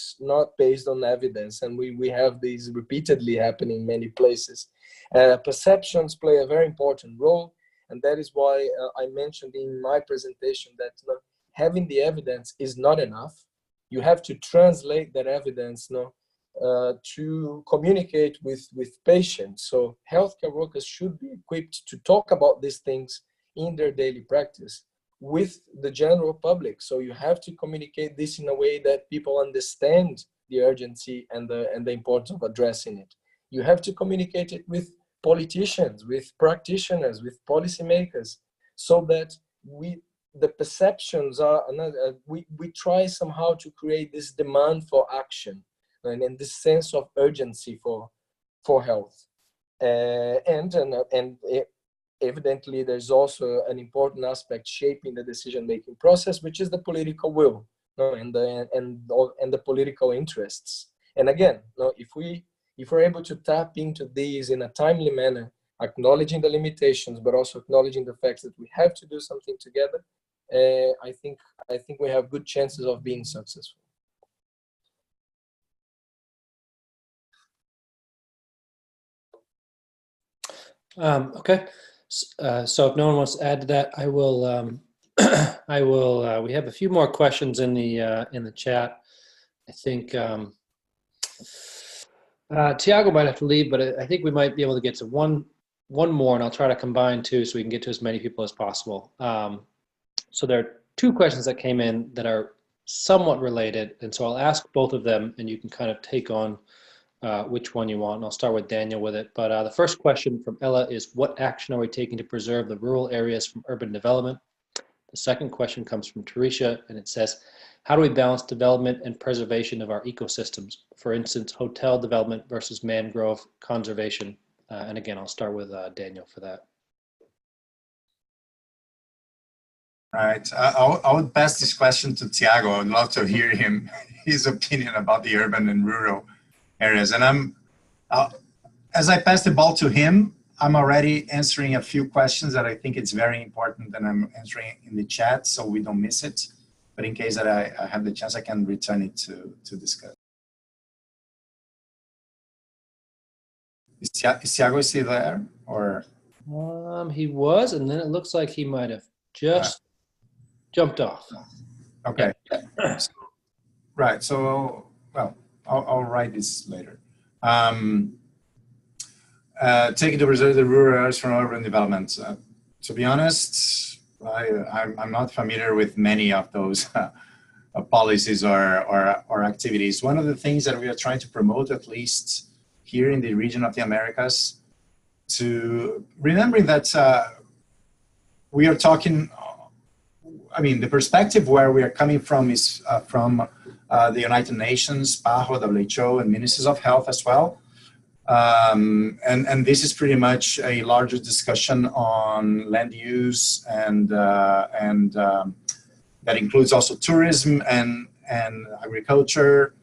based on evidence, and we have these repeatedly happening in many places. Perceptions play a very important role, and that is why I mentioned in my presentation that having the evidence is not enough. You have to translate that evidence to communicate with patients. So healthcare workers should be equipped to talk about these things in their daily practice with the general public. So you have to communicate this in a way that people understand the urgency and the importance of addressing it. You have to communicate it with politicians, with practitioners, with policymakers, so that the perceptions are, we try somehow to create this demand for action and this sense of urgency for health. And evidently, there's also an important aspect shaping the decision-making process, which is the political will, and the political interests. And again, if we're able to tap into these in a timely manner, acknowledging the limitations, but also acknowledging the fact that we have to do something together, I think we have good chances of being successful. Okay. So if no one wants to add to that, I will. I will. We have a few more questions in the chat. I think Thiago might have to leave, but I think we might be able to get to one more, and I'll try to combine two so we can get to as many people as possible. So there are two questions that came in that are somewhat related, and so I'll ask both of them, and you can kind of take on which one you want. And I'll start with Daniel with it. But the first question from Ella is, what action are we taking to preserve the rural areas from urban development? The second question comes from Teresia, and it says, how do we balance development and preservation of our ecosystems? For instance, hotel development versus mangrove conservation. And again, I'll start with Daniel for that. Right. I would pass this question to Thiago. I'd love to hear his opinion about the urban and rural areas. And as I pass the ball to him, I'm already answering a few questions that I think it's very important that I'm answering in the chat so we don't miss it. But in case that I have the chance, I can return it to discuss. Is Thiago still there? Or He was, and then it looks like he might have just jumped off. Okay. Right. So, well, I'll write this later. Taking to preserve the rural areas from urban development. To be honest, I'm not familiar with many of those policies or activities. One of the things that we are trying to promote, at least here in the region of the Americas, to remembering that we are talking, I mean, the perspective where we are coming from is from the United Nations, PAHO, WHO, and Ministries of Health as well. And this is pretty much a larger discussion on land use and that includes also tourism and agriculture.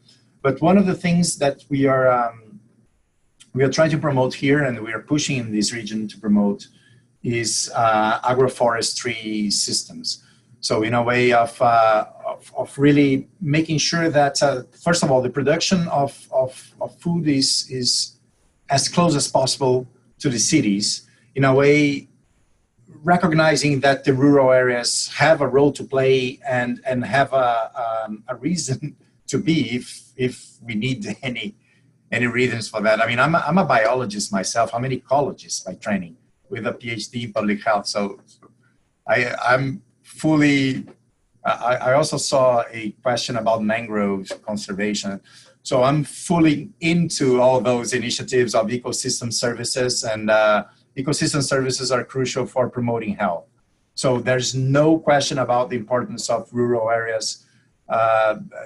But one of the things that we are trying to promote here, and we are pushing in this region to promote, is agroforestry systems. So in a way of really making sure that first of all, the production of food is as close as possible to the cities, in a way recognizing that the rural areas have a role to play and have a reason to be if we need any reasons for that. I mean, I'm a biologist myself. I'm an ecologist by training with a PhD in public health. So I'm fully, I also saw a question about mangrove conservation. So I'm fully into all those initiatives of ecosystem services, and ecosystem services are crucial for promoting health. So there's no question about the importance of rural areas,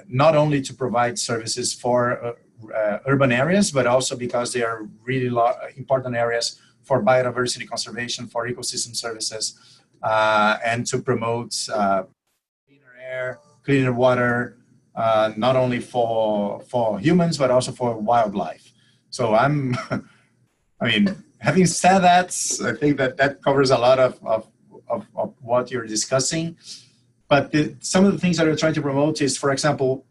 not only to provide services for urban areas, but also because they are really important areas for biodiversity conservation, for ecosystem services, and to promote cleaner air, cleaner water, not only for humans, but also for wildlife. So I mean, having said that, I think that covers a lot of what you're discussing. But some of the things that we're trying to promote is, for example,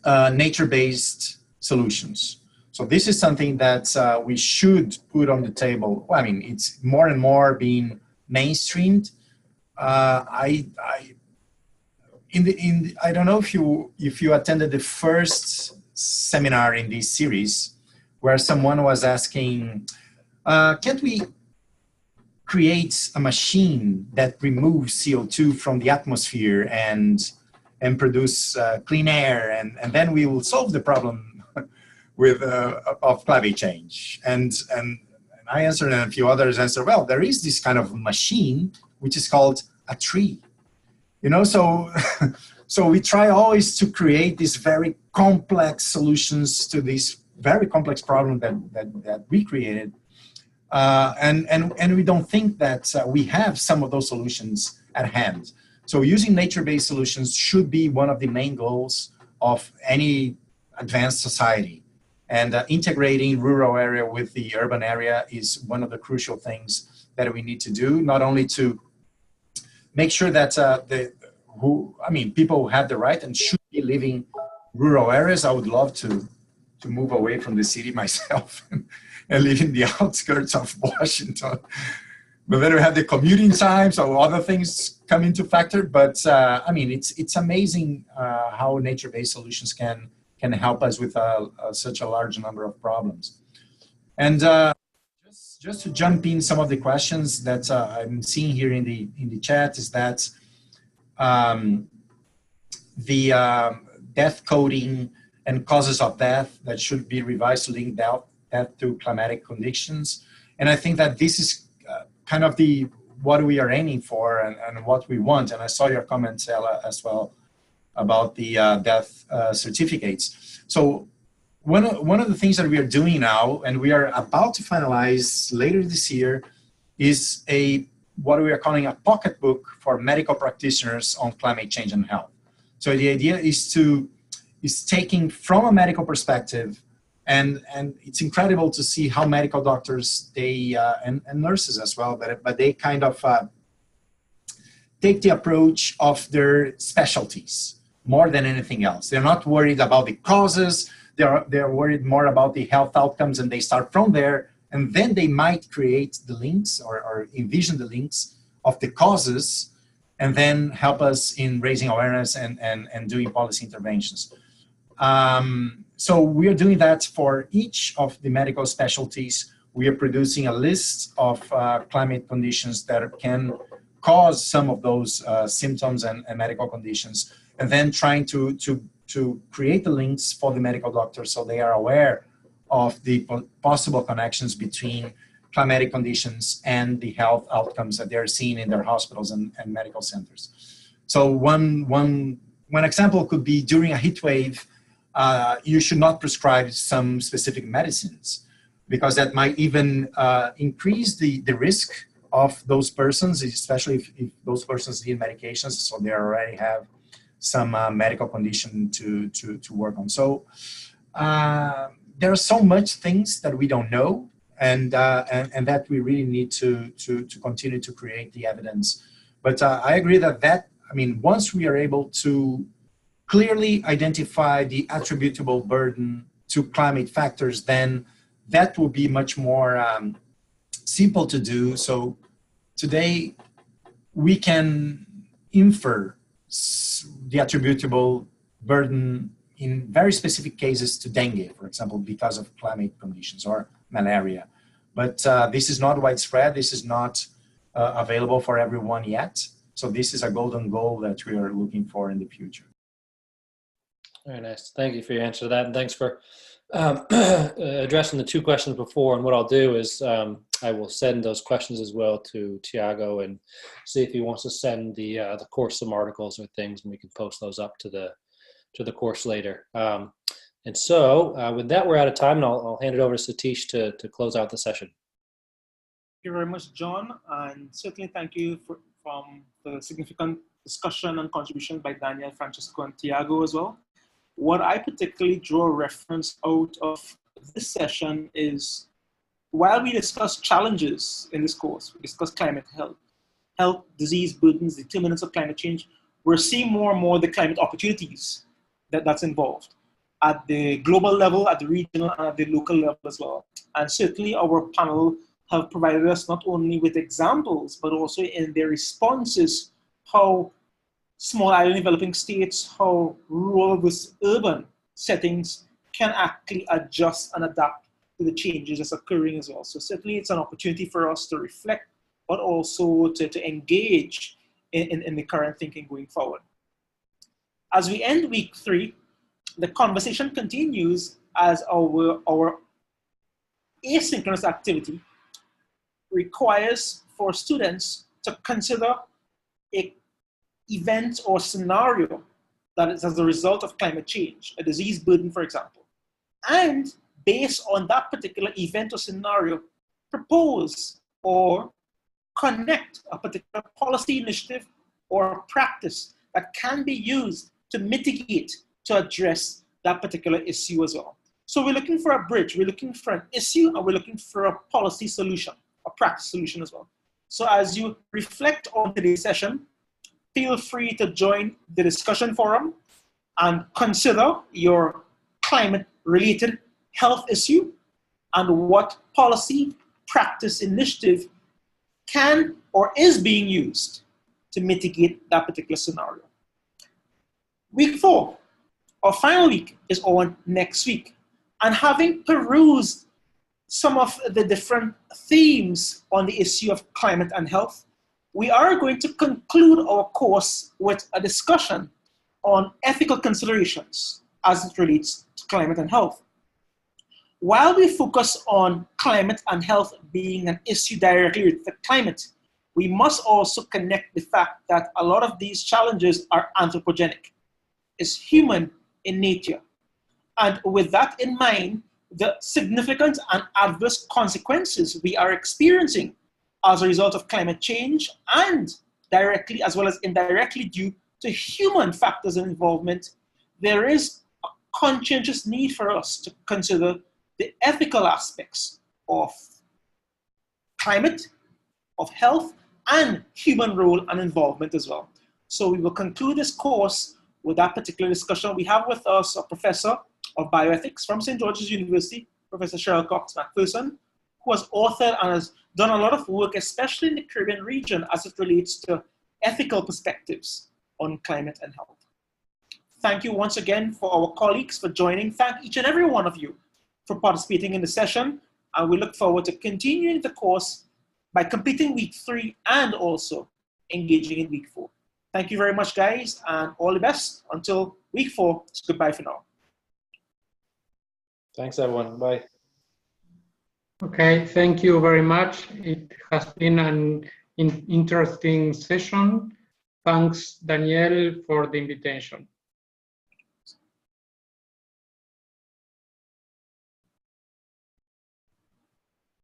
nature-based solutions. So this is something that we should put on the table. Well, I mean, it's more and more being mainstreamed. I don't know if you attended the first seminar in this series where someone was asking, can't we create a machine that removes CO2 from the atmosphere and produce clean air, and then we will solve the problem with of climate change? And I answered, and a few others answered, well, there is this kind of machine which is called a tree. You know, so so we try always to create these very complex solutions to this very complex problem that we created. And we don't think that we have some of those solutions at hand. So using nature-based solutions should be one of the main goals of any advanced society. And integrating rural area with the urban area is one of the crucial things that we need to do, not only to make sure that people who have the right and should be living rural areas. I would love to move away from the city myself and live in the outskirts of Washington. But then we have the commuting time, so other things come into factor. But it's amazing how nature-based solutions can help us with such a large number of problems. And just to jump in some of the questions that I'm seeing here in the chat is that the death coding and causes of death that should be revised to link death to climatic conditions. And I think that this is kind of what we are aiming for and what we want. And I saw your comments, Ella, as well about the death certificates. So one of the things that we are doing now, and we are about to finalize later this year, is what we are calling a pocketbook for medical practitioners on climate change and health. So the idea is taking from a medical perspective, and it's incredible to see how medical doctors, and nurses as well, but they kind of take the approach of their specialties more than anything else. They're not worried about the causes, they're worried more about the health outcomes, and they start from there, and then they might create the links or envision the links of the causes, and then help us in raising awareness and doing policy interventions. So we are doing that for each of the medical specialties. We are producing a list of climate conditions that can cause some of those symptoms and medical conditions, and then trying to create the links for the medical doctors so they are aware of the possible connections between climatic conditions and the health outcomes that they're seeing in their hospitals and medical centers. So one example could be during a heat wave, you should not prescribe some specific medicines, because that might even increase the risk of those persons, especially if those persons need medications, so they already have some medical condition to work on. So there are so much things that we don't know, and that we really need to continue to create the evidence. But I agree that once we are able to clearly identify the attributable burden to climate factors, then that will be much more simple to do. So today we can infer the attributable burden in very specific cases to dengue, for example, because of climate conditions, or malaria. But this is not widespread. This is not available for everyone yet. So this is a golden goal that we are looking for in the future. Very nice. Thank you for your answer to that. And thanks for addressing the two questions before. And what I'll do is I will send those questions as well to Thiago and see if he wants to send the course some articles or things, and we can post those up to the course later. And so with that, we're out of time, and I'll hand it over to Satish to close out the session. Thank you very much, John. And certainly thank you from the significant discussion and contribution by Daniel, Francisco, and Thiago as well. What I particularly draw reference out of this session is, while we discuss challenges in this course, we discuss climate health, disease burdens, determinants of climate change, we're seeing more and more the climate opportunities that's involved at the global level, at the regional, and at the local level as well. And certainly our panel have provided us not only with examples, but also in their responses, how small island developing states, how rural versus urban settings can actually adjust and adapt to the changes that's occurring as well. So certainly it's an opportunity for us to reflect, but also to engage in the current thinking going forward. As we end week 3, the conversation continues as our asynchronous activity requires for students to consider an event or scenario that is as a result of climate change, a disease burden, for example. And based on that particular event or scenario, propose or connect a particular policy initiative or practice that can be used to mitigate, to address that particular issue as well. So we're looking for a bridge, we're looking for an issue, and we're looking for a policy solution, a practice solution as well. So as you reflect on today's session, feel free to join the discussion forum and consider your climate-related health issue and what policy, practice, initiative can or is being used to mitigate that particular scenario. Week 4, our final week, is on next week. And having perused some of the different themes on the issue of climate and health, we are going to conclude our course with a discussion on ethical considerations as it relates to climate and health. While we focus on climate and health being an issue directly related to climate, we must also connect the fact that a lot of these challenges are anthropogenic. It's human in nature. And with that in mind, the significant and adverse consequences we are experiencing as a result of climate change, and directly as well as indirectly due to human factors and involvement, there is a conscientious need for us to consider the ethical aspects of climate, of health, and human role and involvement as well. So we will conclude this course with that particular discussion. We have with us a professor of bioethics from St. George's University, Professor Cheryl Cox McPherson, who has authored and has done a lot of work, especially in the Caribbean region, as it relates to ethical perspectives on climate and health. Thank you once again for our colleagues for joining. Thank each and every one of you for participating in the session, and we look forward to continuing the course by completing week 3 and also engaging in week 4. Thank you very much, guys, and all the best until week 4. Goodbye for now. Thanks, everyone. Bye. Okay, thank you very much. It has been an interesting session. Thanks, Daniel, for the invitation.